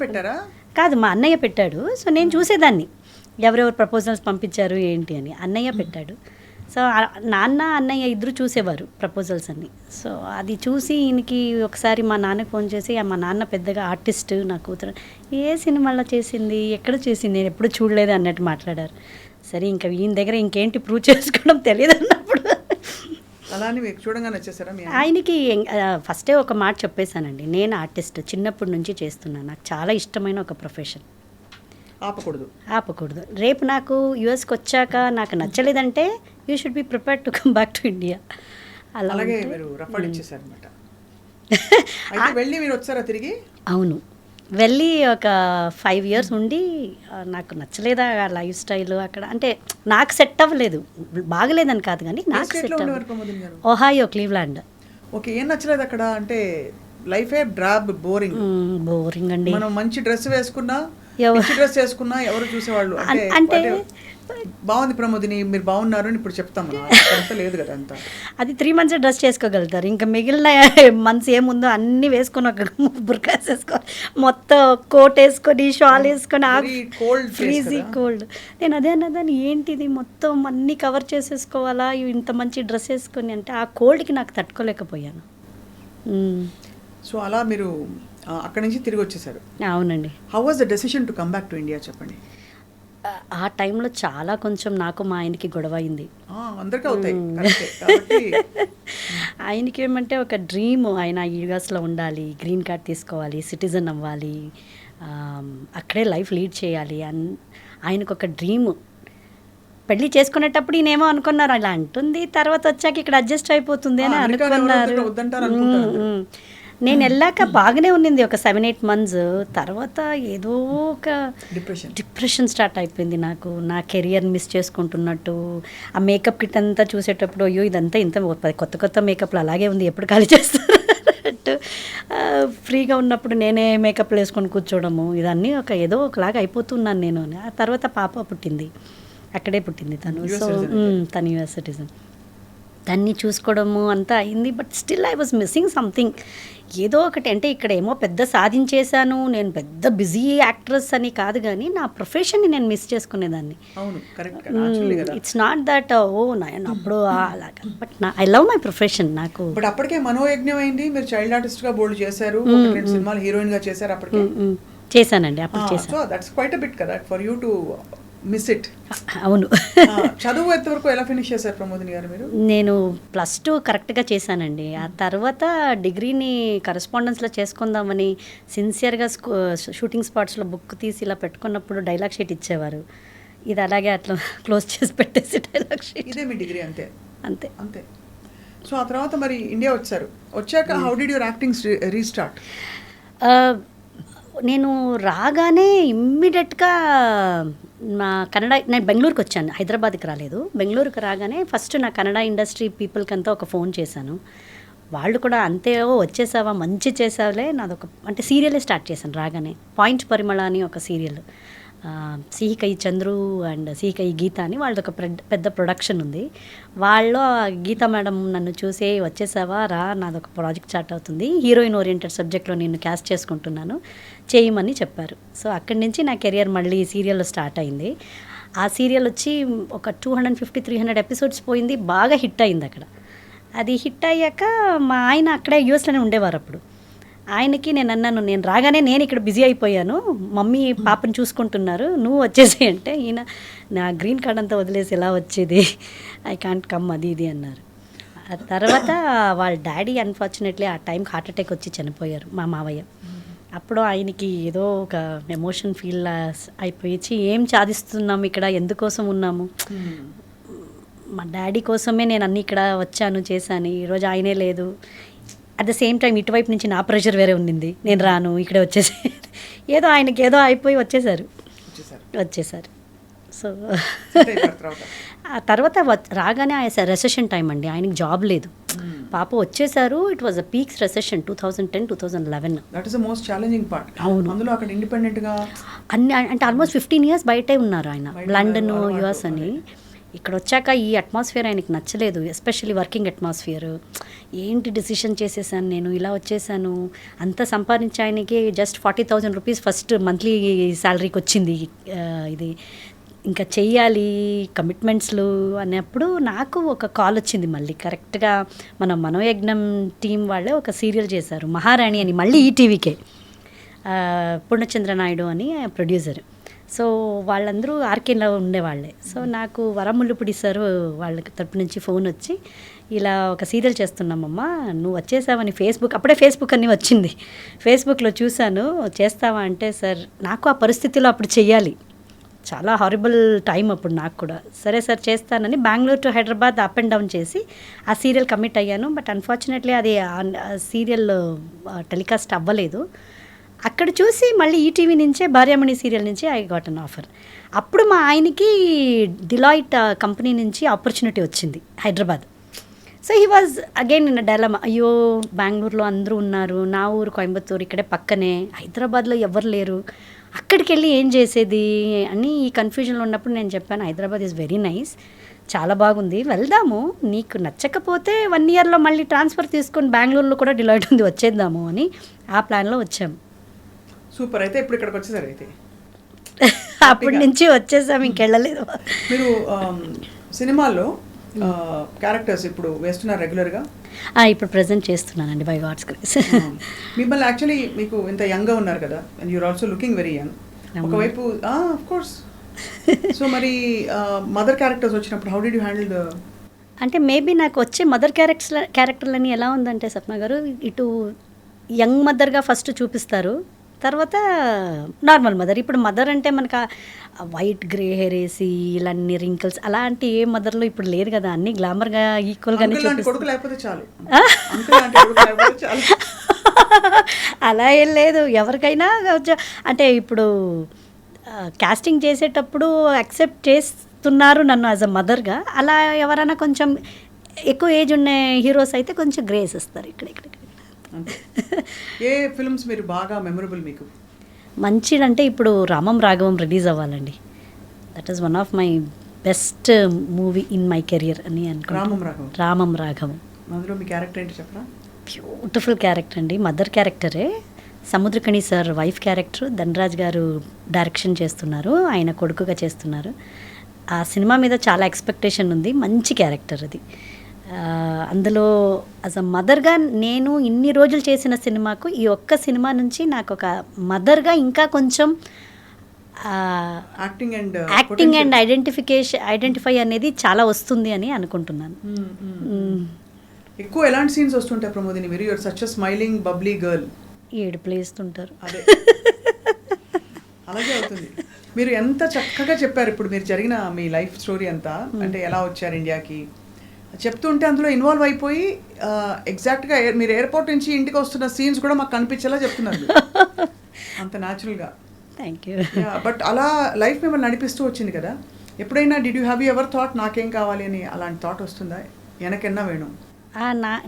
పెట్టారా? కాదు, మా అన్నయ్య పెట్టాడు. సో నేను చూసేదాన్ని ఎవరెవరు ప్రపోజల్స్ పంపించారు ఏంటి అని. అన్నయ్య పెట్టాడు. సో నాన్న అన్నయ్య ఇద్దరు చూసేవారు ప్రపోజల్స్ అన్ని. సో అది చూసి ఈయనకి ఒకసారి మా నాన్నకి ఫోన్ చేసి, మా నాన్న పెద్దగా ఆర్టిస్ట్, నా కూతురు ఏ సినిమాలో చేసింది, ఎక్కడ చేసింది, నేను ఎప్పుడు చూడలేదు అన్నట్టు మాట్లాడారు. సరే ఇంకా ఈయన దగ్గర ఇంకేంటి ప్రూవ్ చేసుకోవడం తెలియదు అన్నప్పుడు అలానే మీకు చూడంగా నచ్చేసారా మీ ఆయన? ఆయనకి ఫస్టే ఒక మాట చెప్పేశానండి, నేను ఆర్టిస్ట్ చిన్నప్పటి నుంచి చేస్తున్నాను, నాకు చాలా ఇష్టమైన ఒక ప్రొఫెషన్, ఆపకూడదు. ఆపకూడదు. రేపు నాకు యూఎస్కి వచ్చాక నాకు నచ్చలేదంటే you should be prepared to come back to India. అలా అలాగే ఉంటే- మీరు రఫాడ్ ఇచ్చేసారనమాట. అయితే వెళ్ళి మీరు వచ్చారా తిరిగి? అవును, వెళ్ళి ఒక 5 years ఉండి నాకు నచ్చలేదా ఆ లైఫ్ స్టైల్ అక్కడ, అంటే నాకు సెట్ అవ్వలేదు, బాగలేదని కాదు కానీ ఏ నాకు స్టేట్లో సెట్ ఉండేవారు అవ్వలేదు. ప్రమోదిని గారు? Ohio, Cleveland. ఓకే, ఏం నచ్చలేదు అక్కడ అంటే? లైఫే డ్రాబ్, బోరింగ్. బోరింగ్ అండి. మనం మంచి డ్రెస్ వేసుకున్నా, ఎవ- మంచి డ్రెస్ వేసుకున్నా ఎవరు చూసేవాళ్ళు అంటే అంటే బాగుంది ప్రమోదిని, మీరు బాగున్నారు అని ఇప్పుడు చెప్తాం మనం. అంత లేదు కదా అంత. అది 3 months డ్రెస్ చేసుకోగలుగుతారు, ఇంకా మిగిలిన మంత్స్ ఏముందో అన్నీ వేసుకొని ఒక బుర్కాస్ వేసుకొని మొత్తం కోట్ వేసుకొని షాల్ వేసుకొని Very cold place ఫ్రీజీ కదా. కోల్డ్. నేను అదే అన్నదాన్ని, ఏంటిది మొత్తం అన్నీ కవర్ చేసేసుకోవాలా ఇంత మంచి డ్రెస్ వేసుకొని అంటే, ఆ కోల్డ్కి నాకు తట్టుకోలేకపోయాను. సో అలా మీరు అక్కడి నుంచి తిరిగి వచ్చేసారు. అవునండి. How was the decision to come back to India చెప్పండి. ఆ టైంలో చాలా కొంచెం నాకు మా ఆయనకి గొడవ అయింది. అందరికీ అవుతాయి, కరెక్టే. కాబట్టి ఆయనకి ఏమంటే ఒక డ్రీమ్, ఆయన యూఎస్లో ఉండాలి, గ్రీన్ కార్డ్ తీసుకోవాలి, సిటిజన్ అవ్వాలి, అక్కడే లైఫ్ లీడ్ చేయాలి అని ఆయనకు ఒక డ్రీమ్. పెళ్లి చేసుకునేటప్పుడు ఈయనేమో అనుకున్నారు అలా అంటుంది, తర్వాత వచ్చాక ఇక్కడ అడ్జస్ట్ అయిపోతుంది అని అమెరికాలో అనుకున్నారు. ఎవరో వద్దంటారు అనుకుంటారు. నేను వెళ్ళాక బాగానే ఉన్నింది ఒక 7-8 months, తర్వాత ఏదో ఒక డిప్రెషన్ స్టార్ట్ అయిపోయింది నాకు, నా కెరియర్ మిస్ చేసుకుంటున్నట్టు. ఆ మేకప్ కిట్ అంతా చూసేటప్పుడు అయ్యో ఇదంతా ఇంత కొత్త కొత్త మేకప్లు అలాగే ఉంది, ఎప్పుడు ఖాళీ చేస్తారు అన్నట్టు. ఫ్రీగా ఉన్నప్పుడు నేనే మేకప్లు వేసుకొని కూర్చోవడము, ఇదన్నీ ఒక ఏదో ఒకలాగా అయిపోతున్నాను నేను. ఆ తర్వాత పాప పుట్టింది, అక్కడే పుట్టింది తను. US so citizen. తను యూఎస్ సిటిజన్. దాన్ని చూసుకోవడము అంతా అయింది, but still I was missing something. ఏదో ఒకటి అంటే ఇక్కడ ఏమో పెద్ద సాధించేశాను, నేను పెద్ద బిజీ యాక్ట్రెస్ అని కాదు కానీ నా ప్రొఫెషన్ని నేను మిస్ చేసుకునేదాన్ని. అవును, కరెక్ట్ కదా, యాక్చువల్లీ కదా. ఇట్స్ నాట్ దట్ ఓ నేను అప్పుడు అలాగా, but I love my profession. నాకు బట్ అప్పటికే మనోయజ్ఞం అయింది, మీరు చైల్డ్ ఆర్టిస్ట్ గా బోల్డ్ చేశారు, ఒక 2 సినిమాలు హీరోయిన్ గా చేశారు అప్పటికే. చేశానండి, అప్పుడు చేశాను. So that's quite a bit కదా for you to miss it. అవును. చదువు ఎంతవరకు ఎలా ఫినిష్ చేశారు ప్రమోదిని గారు మీరు? నేను +2 కరెక్ట్గా చేశానండి. ఆ తర్వాత డిగ్రీని కరెస్పాండెన్స్లో చేసుకుందామని సిన్సియర్గా షూటింగ్ స్పాట్స్లో బుక్ తీసి ఇలా పెట్టుకున్నప్పుడు డైలాగ్ షీట్ ఇచ్చేవారు. ఇది అలాగే అట్లా క్లోజ్ చేసి పెట్టేసి డైలాగ్ షీట్. ఇదే మీ డిగ్రీ అంతే? అంతే అంతే. సో ఆ తర్వాత మరి ఇండియా వచ్చారు. వచ్చాక how did your acting restart? నేను రాగానే ఇమ్మీడియట్గా నేను బెంగళూరుకి వచ్చాను, హైదరాబాద్కి రాలేదు. బెంగళూరుకి రాగానే ఫస్ట్ నా కన్నడ ఇండస్ట్రీ పీపుల్కి అంతా ఒక ఫోన్ చేశాను. వాళ్ళు కూడా అంతే, ఓ వచ్చేసావా, మంచి చేసావులే. నాదొక అంటే సీరియలే స్టార్ట్ చేశాను రాగానే. పాయింట్ పరిమళ అని ఒక సీరియల్, సిహికై చంద్రు అండ్ సిహికై గీత అని వాళ్ళది ఒక పెద్ద ప్రొడక్షన్ ఉంది. వాళ్ళు గీత మేడం నన్ను చూసి వచ్చేసావా రా, నాదొక ప్రాజెక్ట్ స్టార్ట్ అవుతుంది, హీరోయిన్ ఓరియంటెడ్ సబ్జెక్ట్లో నేను క్యాస్ట్ చేసుకుంటున్నాను, చేయమని చెప్పారు. సో అక్కడి నుంచి నా కెరియర్ మళ్ళీ సీరియల్లో స్టార్ట్ అయింది. ఆ సీరియల్ వచ్చి ఒక 250-300 ఎపిసోడ్స్ పోయింది, బాగా హిట్ అయింది అక్కడ. అది హిట్ అయ్యాక మా ఆయన అక్కడే యూఎస్లోనే ఉండేవారు అప్పుడు. ఆయనకి నేను అన్నాను, నేను రాగానే నేను ఇక్కడ బిజీ అయిపోయాను, మమ్మీ పాపని చూసుకుంటున్నారు, నువ్వు వచ్చేసి అంటే ఈయన నా గ్రీన్ కార్డ్ అంతా వదిలేసి ఎలా వచ్చేది, ఐ కాంట్ కమ్ అది ఇది అన్నారు. ఆ తర్వాత వాళ్ళ డాడీ అన్ఫార్చునేట్లీ ఆ టైంకి హార్ట్ అటాక్ వచ్చి చనిపోయారు, మా మావయ్య. అప్పుడు ఆయనకి ఏదో ఒక ఎమోషన్ ఫీల్ అయిపోయి, ఏం సాధిస్తున్నాము ఇక్కడ, ఎందుకోసం ఉన్నాము, మా డాడీ కోసమే నేను అన్నీ ఇక్కడ వచ్చాను చేశాను, ఈరోజు ఆయనే లేదు. అట్ ద సేమ్ టైం ఇటువైపు నుంచి నా ప్రెషర్ వేరే ఉండింది, నేను రాను ఇక్కడే వచ్చేసి ఏదో ఆయనకి ఏదో అయిపోయి వచ్చేసారు. సో ఆ తర్వాత రాగానే ఆయన రెసెషన్ టైం అండి, ఆయనకి జాబ్ లేదు, పాప వచ్చేసారు. It was a peaks recession 2010-2011. That is the most challenging part. అవును. అందులో అక్కడ ఇండిపెండెంట్ గా అన్ని అంటే ఆల్మోస్ట్ 15 years బయటే ఉన్నారు ఆయన, లండన్ యుఎస్ అని. ఇక్కడ వచ్చాక ఈ అట్మాస్ఫియర్ ఆయనకి నచ్చలేదు, ఎస్పెషల్లీ వర్కింగ్ అట్మాస్ఫియర్. ఏంటి డిసిషన్ చేసేసాను నేను, ఇలా వచ్చేసాను, అంతా సంపాదించి ఆయనకి జస్ట్ 40,000 రూపీస్ ఫస్ట్ మంత్లీ శాలరీకి వచ్చింది. ఇది ఇంకా చెయ్యాలి కమిట్మెంట్స్లు అన్నప్పుడు నాకు ఒక కాల్ వచ్చింది మళ్ళీ. కరెక్ట్గా మన మనోయజ్ఞం టీం వాళ్ళే ఒక సీరియల్ చేశారు, మహారాణి అని, మళ్ళీ ఈటీవీకే, పూర్ణచంద్ర నాయుడు అని ప్రొడ్యూసర్. సో వాళ్ళందరూ ఆర్కేలో ఉండేవాళ్ళే. సో నాకు వరముల్లుపుడి సార్ వాళ్ళ తరపు నుంచి ఫోన్ వచ్చి, ఇలా ఒక సీరియల్ చేస్తున్నామమ్మా, నువ్వు వచ్చేసావని అప్పుడే ఫేస్బుక్ అన్నీ వచ్చింది, ఫేస్బుక్లో చూశాను, చేస్తావా అంటే, సార్ నాకు ఆ పరిస్థితిలో అప్పుడు చెయ్యాలి, చాలా హారిబుల్ టైం అప్పుడు నాకు కూడా. సరే సార్ చేస్తానని Bengaluru to Hyderabad up and down చేసి ఆ సీరియల్ కమిట్ అయ్యాను. బట్ అన్ఫార్చునేట్లీ అది సీరియల్ టెలికాస్ట్ అవ్వలేదు. అక్కడ చూసి మళ్ళీ ఈటీవీ నుంచే భార్యామణి సీరియల్ నుంచి ఐ గాట్ అన్ ఆఫర్. అప్పుడు మా ఆయనకి డిలాయిట్ కంపెనీ నుంచి ఆపర్చునిటీ వచ్చింది Hyderabad. So he was again in dilemma, అయ్యో బెంగళూరులో అందరూ ఉన్నారు, నా ఊరు కోయంబత్తూరు ఇక్కడే పక్కనే, హైదరాబాద్లో ఎవరు లేరు, అక్కడికి వెళ్ళి ఏం చేసేది అని ఈ కన్ఫ్యూజన్లో ఉన్నప్పుడు నేను చెప్పాను, హైదరాబాద్ ఈజ్ వెరీ నైస్, చాలా బాగుంది, వెళ్దాము, నీకు నచ్చకపోతే 1 ఇయర్లో మళ్ళీ ట్రాన్స్ఫర్ తీసుకొని బెంగళూరులో కూడా డిలాయిట్ ఉంది, వచ్చేద్దాము అని ఆ ప్లాన్లో వచ్చాము. సూపర్. అయితే ఇప్పుడు ఇక్కడికి వచ్చేసారు. అయితే అప్పటి నుంచి వచ్చేసాము, ఇంకెళ్ళలేదు. మీరు సినిమాల్లో క్యారెక్టర్స్ ఇప్పుడు వేస్తున్నారు రెగ్యులర్గా? ఇప్పుడు ప్రజెంట్ చేస్తున్నానండి, బై గాడ్స్ గ్రేస్. మిమ్మల్ని యాక్చువల్లీ మీకు ఇంత యంగ్గా ఉన్నారు కదా, and you're also looking very young. ఒకవైపు ఆఫ్ కోర్స్. సో మరి మదర్ క్యారెక్టర్స్ వచ్చినప్పుడు how did you handle the? అంటే మేబీ నాకు వచ్చే మదర్ క్యారెక్టర్లని ఎలా ఉందంటే సప్న గారు, ఇటు యంగ్ మదర్గా ఫస్ట్ చూపిస్తారు, తర్వాత నార్మల్ మదర్. ఇప్పుడు మదర్ అంటే మనకు వైట్ గ్రే హెయిర్ వేసి ఇలాంటి రింకిల్స్ అలాంటి ఏ మదర్లో ఇప్పుడు లేదు కదా, అన్ని గ్లామర్గా ఈక్వల్గానే కొడుకు లేకపోతే చాలు. అలా ఏం లేదు, ఎవరికైనా అంటే ఇప్పుడు కాస్టింగ్ చేసేటప్పుడు యాక్సెప్ట్ చేస్తున్నారు నన్ను యాజ్ అ మదర్గా. అలా ఎవరైనా కొంచెం ఎక్కువ ఏజ్ ఉన్న హీరోస్ అయితే కొంచెం గ్రేస్ ఇస్తారు ఇక్కడ. ఏ ఫిల్మ్స్ మీరు బాగా మెమరబుల్ మీకు? మంచిదంటే ఇప్పుడు రామం రాఘవం రిలీజ్ అవ్వాలండి. That is one of my best movie in my career అని అనుకుంటున్నాను. రామం రాఘవం. అందులో మీ క్యారెక్టర్ ఏంటి చెప్పరా? బ్యూటిఫుల్ క్యారెక్టర్ అండి, మదర్ క్యారెక్టరే. Samuthirakani sir wife character, Dhanraj garu direction చేస్తున్నారు, ఆయన కొడుకుగా చేస్తున్నారు. ఆ సినిమా మీద చాలా ఎక్స్పెక్టేషన్ ఉంది, మంచి క్యారెక్టర్ అది. అందులో యాజ్ అ మదర్గా నేను ఇన్ని రోజులు చేసిన సినిమాకు ఈ ఒక్క సినిమా నుంచి నాకు ఒక మదర్గా ఇంకా కొంచెం యాక్టింగ్ అండ్ ఐడెంటిఫై అనేది చాలా వస్తుంది అని అనుకుంటున్నాను. ఎక్కువ ఎలాంటి సీన్స్ వస్తుంటాయి ప్రమోదిని? మీరు you're such a smiling bubbly girl. ఏడుపులు వేస్తుంటారు. అదే అలాగే అవుతుంది. మీరు ఎంత చక్కగా చెప్పారు ఇప్పుడు మీరు జరిగిన మీ లైఫ్ స్టోరీ అంతా, అంటే ఎలా వచ్చారు ఇండియాకి చెప్తుంటే అందులో ఇన్వాల్వ్ అయిపోయి ఎగ్జాక్ట్గా మీరు ఎయిర్పోర్ట్ నుంచి ఇంటికి వస్తున్న సీన్స్ కూడా మాకు కనిపించేలా చెప్తున్నారు అంత న్యాచురల్గా. Thank you. బట్ అలా లైఫ్ మిమ్మల్ని నడిపిస్తూ వచ్చింది కదా, ఎప్పుడైనా did you have ever thought నాకేం కావాలి అని అలాంటి థాట్ వస్తుందా? వెనకెన్నా వేణు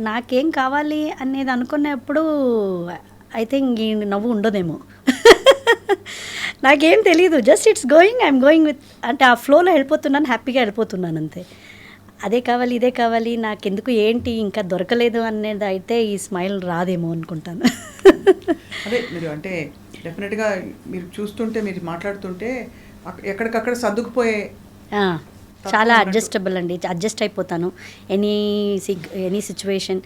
నాకేం కావాలి అనేది అనుకున్నప్పుడు ఐ థింక్ ఈ నవ్వు ఉండదేమో. నాకేం తెలీదు, just it's I'm going with, అంటే ఆ ఫ్లోలో వెళ్ళిపోతున్నాను, హ్యాపీగా వెళ్ళిపోతున్నాను అంతే. అదే కావాలి ఇదే కావాలి నాకెందుకు ఏంటి ఇంకా దొరకలేదు అనేది అయితే ఈ స్మైల్ రాదేమో అనుకుంటాను. అదే మీరు అంటే డెఫినెట్గా మీరు చూస్తుంటే మీరు మాట్లాడుతుంటే ఎక్కడికక్కడ సర్దుకుపోయే చాలా అడ్జస్టబుల్ అండి, అడ్జస్ట్ అయిపోతాను ఎనీ సిచ్యువేషన్.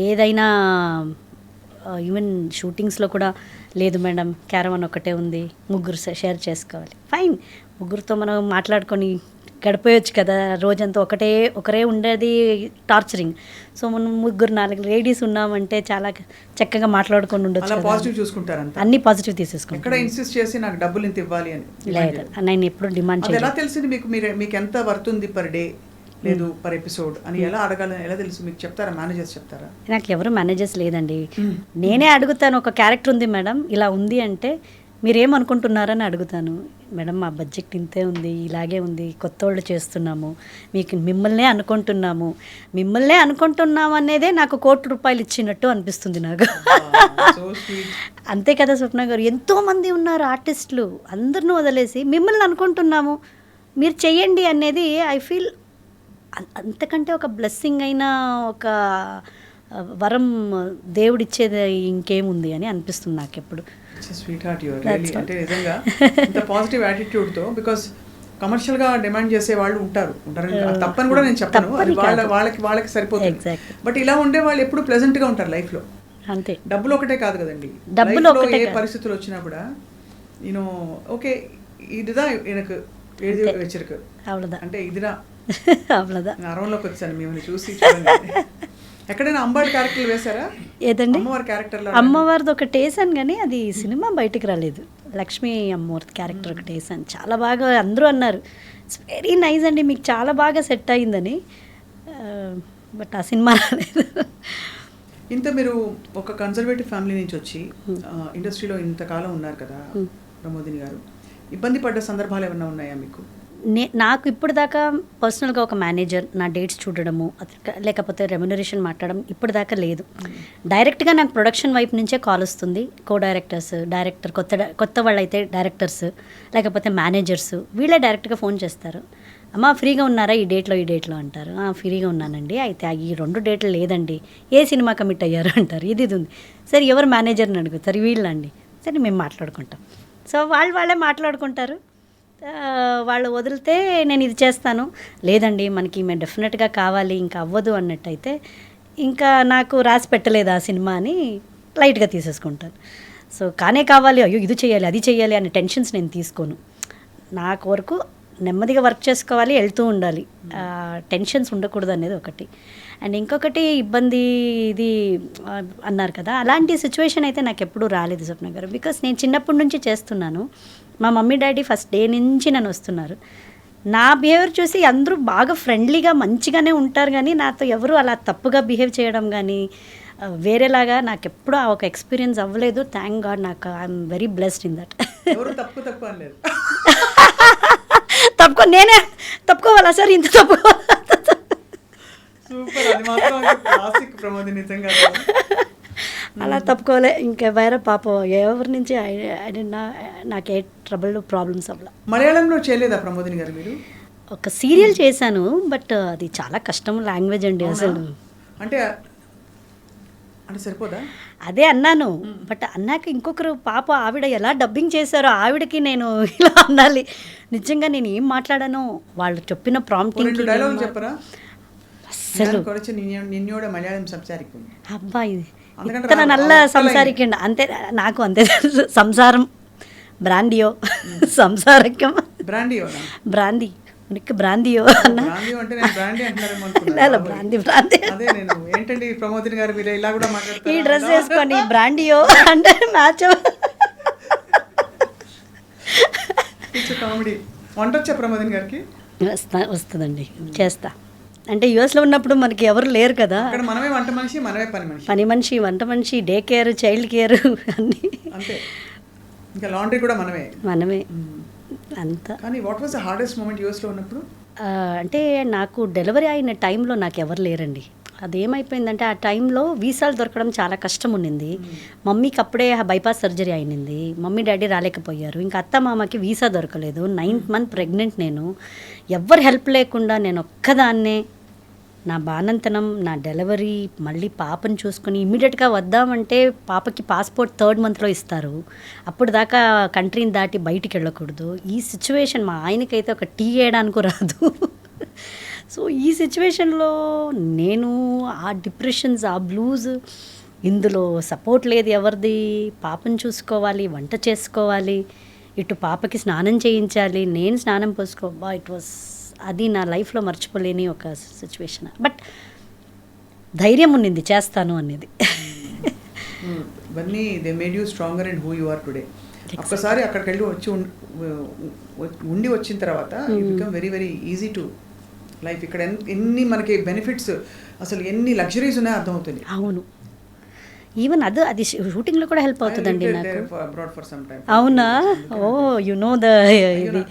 ఏదైనా ఈవెన్ షూటింగ్స్లో కూడా లేదు మేడం క్యారవాన్ ఒకటే ఉంది, ముగ్గురు షేర్ చేసుకోవాలి, ఫైన్, ముగ్గురితో మనం మాట్లాడుకొని గడిపోయొచ్చు కదా, రోజంతా ఒకరే ఉండేది టార్చరింగ్. సో మనం 3-4 లేడీస్ ఉన్నామంటే చాలా చక్కగా మాట్లాడుకొని ఉండొచ్చు. పాజిటివ్ చూసుకుంటారు, అన్ని పాజిటివ్ తీసేసుకుంటారు. ఎక్కడ ఇన్సిస్ట్ చేసి నాకు డబ్బులు ఇంత ఇవ్వాలి అని లేదు, నేను ఎప్పుడు డిమాండ్ చేయలేదు. ఎలా తెలిసింది మీకు? మీకు ఎంత వర్త్ ఉంది పర్ డే లేదు పర్ ఎపిసోడ్ అని ఎలా అడగాలని ఎలా తెలుసు మీకు? చెప్తారా మేనేజర్స్ చెప్తారా? నాకు ఎవరు మేనేజర్స్ లేదండి, నేనే అడుగుతాను. ఒక క్యారెక్టర్ ఉంది మేడం ఇలా ఉంది అంటే మీరేమనుకుంటున్నారని అడుగుతాను. మేడం మా బడ్జెట్ ఇంతే ఉంది, ఇలాగే ఉంది, కొత్త వాళ్ళు చేస్తున్నాము, మిమ్మల్నే అనుకుంటున్నాము అనేదే నాకు ₹1,00,00,000 ఇచ్చినట్టు అనిపిస్తుంది నాకు. అంతే కదా స్వప్న గారు, ఎంతోమంది ఉన్నారు ఆర్టిస్టులు, అందరిని వదిలేసి మిమ్మల్ని అనుకుంటున్నాము, మీరు చెయ్యండి అనేది ఐ ఫీల్ అంతకంటే ఒక బ్లెస్సింగ్ అయినా ఒక వరం దేవుడిచ్చేది ఇంకేముంది అని అనిపిస్తుంది నాకు ఎప్పుడు. Sweet heart your really. అంటే నిజంగా ఇంత పాజిటివ్ యాటిట్యూడ్తో, బికాస్ కమర్షియల్గా డిమాండ్ చేసే వాళ్ళు ఉంటారు తప్పని కూడా నేను చెప్పను, వాళ్ళకి సరిపోతుంది. బట్ ఇలా ఉండే వాళ్ళు ఎప్పుడు ప్లెజెంట్గా ఉంటారు లైఫ్లో. అంతే, డబ్బులు ఒకటే కాదు కదండి, డబ్బులు ఏ పరిస్థితులు వచ్చినా కూడా ఓకే இதுதான் எனக்கு எழுதி வச்சிருக்கு. அவ்வளோதான். అంటే ఇదిరా అవ్వదా నరంలోకి వచ్చాను మిమ్మల్ని చూసి చూడండి. ఎక్కడైనా అమ్మవారి క్యారెక్టర్లు వేశారా? ఏదండి? అమ్మవారి క్యారెక్టర్లో అమ్మవారిది ఒకటి వేసాను కానీ అది సినిమా బయటికి రాలేదు. లక్ష్మీ అమ్మవారి క్యారెక్టర్ ఒకటి వేసాను. చాలా బాగా అందరూ అన్నారు ఇట్స్ వెరీ నైస్ అండి, మీకు చాలా బాగా సెట్ అయిందని. బట్ ఆ సినిమా రాలేదు. ఇంత మీరు ఒక కన్జర్వేటివ్ ఫ్యామిలీ నుంచి వచ్చి ఇండస్ట్రీలో ఇంతకాలం ఉన్నారు కదా ప్రమోదిని గారు, ఇబ్బంది పడ్డ సందర్భాలు ఏమైనా ఉన్నాయా మీకు? నాకు ఇప్పుడు దాకా పర్సనల్గా ఒక మేనేజర్ నా డేట్స్ చూడడము లేకపోతే రెమ్యునరేషన్ మాట్లాడడం ఇప్పుడు దాకా లేదు. డైరెక్ట్గా నాకు ప్రొడక్షన్ వైపు నుంచే కాల్ వస్తుంది. కో డైరెక్టర్స్, డైరెక్టర్, కొత్త వాళ్ళు అయితే డైరెక్టర్స్ లేకపోతే మేనేజర్స్ వీళ్ళే డైరెక్ట్గా ఫోన్ చేస్తారు. అమ్మ ఫ్రీగా ఉన్నారా ఈ డేట్లో అంటారు. ఫ్రీగా ఉన్నానండి. అయితే ఈ 2 డేట్లు లేదండి, ఏ సినిమా కమిట్ అయ్యారు అంటారు. ఇది ఉంది. సరే ఎవరు మేనేజర్ని అడుగుతారు, వీళ్ళండి. సరే మేము మాట్లాడుకుంటాం. సో వాళ్ళే మాట్లాడుకుంటారు. వాళ్ళు వదిలితే నేను ఇది చేస్తాను, లేదండి మనకి మేము డెఫినెట్గా కావాలి ఇంకా అవ్వదు అన్నట్టయితే ఇంకా నాకు రాసి పెట్టలేదు ఆ సినిమా అని లైట్గా తీసేసుకుంటాను. సో కానే కావాలి, అయ్యో ఇది చేయాలి అది చేయాలి అనే టెన్షన్స్ నేను తీసుకోను. నాకు వరకు నెమ్మదిగా వర్క్ చేసుకోవాలి, వెళ్తూ ఉండాలి, టెన్షన్స్ ఉండకూడదు అనేది ఒకటి. అండ్ ఇంకొకటి ఇబ్బంది ఇది అన్నారు కదా, అలాంటి సిచ్యువేషన్ అయితే నాకు ఎప్పుడూ రాలేదు స్వప్న గారు. బికాస్ నేను చిన్నప్పటి నుంచి చేస్తున్నాను. మా మమ్మీ డాడీ ఫస్ట్ డే నుంచి నన్ను వస్తున్నారు. నా బిహేవియర్ చూసి అందరూ బాగా ఫ్రెండ్లీగా మంచిగానే ఉంటారు కానీ నాతో ఎవరు అలా తప్పుగా బిహేవ్ చేయడం కానీ వేరేలాగా నాకు ఎప్పుడూ ఆ ఒక ఎక్స్పీరియన్స్ అవ్వలేదు. థ్యాంక్ గాడ్, నాకు I'm very blessed in that. నేనే తప్పుకోవాలా సార్, ఇంత తప్పుకోవాలా? అలా తప్పుకోలే. ఇంకా వేరే పాపం ఎవరి నుంచి నాకు ఏ ప్రాబ్లమ్స్ అవ్వలే. మలయాళంలో చేయలేదా ప్రమోదిని గారు మీరు? ఒక సీరియల్ చేశాను, బట్ అది చాలా కష్టం లాంగ్వేజ్ అండి అసలు. అంటే సరిపోదా? అదే అన్నాను. బట్ అన్నాక ఇంకొకరు పాప ఆవిడ ఎలా డబ్బింగ్ చేశారో ఆవిడకి నేను ఇలా అనాలి. నిజంగా నేను ఏం మాట్లాడానో వాళ్ళు చెప్పిన ప్రాంప్టింగ్ చెప్పరా? అసలు మలయాళం సంసారిக்கும் అబ్బాయి ఇతన నల్ల సంసారికండి అంతే, నాకు అంతే తెలుసు. సంసారం బ్రాండియో, సంసారకం బ్రాంది ఉనికి బ్రాందియో అన్న ఏంటండి ప్రమోదిని గారు మీరు ఇలా కూడా ఈ డ్రెస్ వేసుకొని బ్రాండియో అంటే మ్యాచ్. కామెడీ. వంట వచ్చా ప్రమోదిని గారికి? వస్తుందండి, చేస్తా. అంటే యుఎస్లో ఉన్నప్పుడు మనకి ఎవరు లేరు కదా, మనమే వంట మనిషి, మనమే పని మనిషి, వంట మనిషి, డే కేర్, చైల్డ్ కేర్ అన్నీ అంతే. ఇంకా లాండ్రీ కూడా మనమే అంతా. కానీ what was the hardest moment యూఎస్లో ఉన్నప్పుడు? అంటే నాకు డెలివరీ అయిన టైంలో నాకు ఎవరు లేరండి. అదేమైపోయిందంటే ఆ టైంలో వీసాలు దొరకడం చాలా కష్టం ఉండింది. మమ్మీకి అప్పుడే బైపాస్ సర్జరీ అయినది. మమ్మీ డాడీ రాలేకపోయారు. ఇంకా అత్త మామకి వీసా దొరకలేదు. 9th month pregnant. నేను ఎవ్వరు హెల్ప్ లేకుండా నేను ఒక్కదాన్నే నా బానంతనం, నా డెలివరీ, మళ్ళీ పాపను చూసుకొని ఇమ్మీడియట్గా వద్దామంటే పాపకి పాస్పోర్ట్ 3rd monthలో ఇస్తారు. అప్పుడు దాకా కంట్రీని దాటి బయటికి వెళ్ళకూడదు. ఈ సిచ్యువేషన్ మా ఆయనకైతే ఒక టీ వేయడానికి రాదు. సో ఈ సిచ్యువేషన్లో నేను ఆ డిప్రెషన్స్, ఆ బ్లూస్, ఇందులో సపోర్ట్ లేదు ఎవరిది. పాపను చూసుకోవాలి, వంట చేసుకోవాలి, ఇటు పాపకి స్నానం చేయించాలి, నేను స్నానం పోసుకోబా. ఇట్ వాస్ అది నా లైఫ్లో మర్చిపోలేని ఒక సిచ్యువేషన్. బట్ ధైర్యం ఉన్నింది చేస్తాను అనేది. ఇవన్నీ they made you stronger and who you are today. ఒక్కసారి అక్కడికి వెళ్ళి వచ్చిన తర్వాత you become very very easy to life. ఇక్కడ ఎన్ని మనకి బెనిఫిట్స్, అసలు ఎన్ని లగ్జరీస్ ఉన్నాయో అర్థమవుతుంది. అవును, ఈవెన్ అది షూటింగ్లో కూడా హెల్ప్ అవుతుందండి నాకు. అవునా? ఓ యు నో ద ఇది.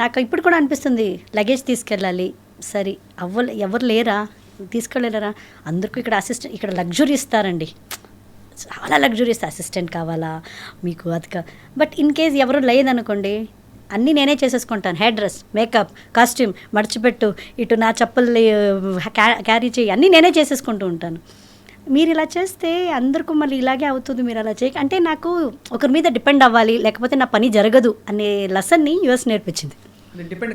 నాకు ఇప్పుడు కూడా అనిపిస్తుంది లగేజ్ తీసుకెళ్ళాలి, సరే ఎవరు లేరా, తీసుకెళ్ళలేరా? అందరికీ ఇక్కడ అసిస్టెంట్, ఇక్కడ లగ్జరీ ఇస్తారండి, చాలా లగ్జరీ ఇస్తారు. అసిస్టెంట్ కావాలా మీకు అది బట్ ఇన్ కేస్ ఎవరు లేదనుకోండి అన్నీ నేనే చేసేసుకుంటాను. హెయిర్ డ్రెస్, మేకప్, కాస్ట్యూమ్, మర్చిపెట్టు, ఇటు నా చెప్పులు క్యారీ చేయి, అన్నీ నేనే చేసేసుకుంటూ ఉంటాను. మీరు ఇలా చేస్తే అందరికీ మళ్ళీ ఇలాగే అవుతుంది, మీరు అలా చేయక అంటే నాకు ఒకరి మీద డిపెండ్ అవ్వాలి, లేకపోతే నా పని జరగదు అనే లెసన్ని యూఎస్ నేర్పించింది. డిపెండ్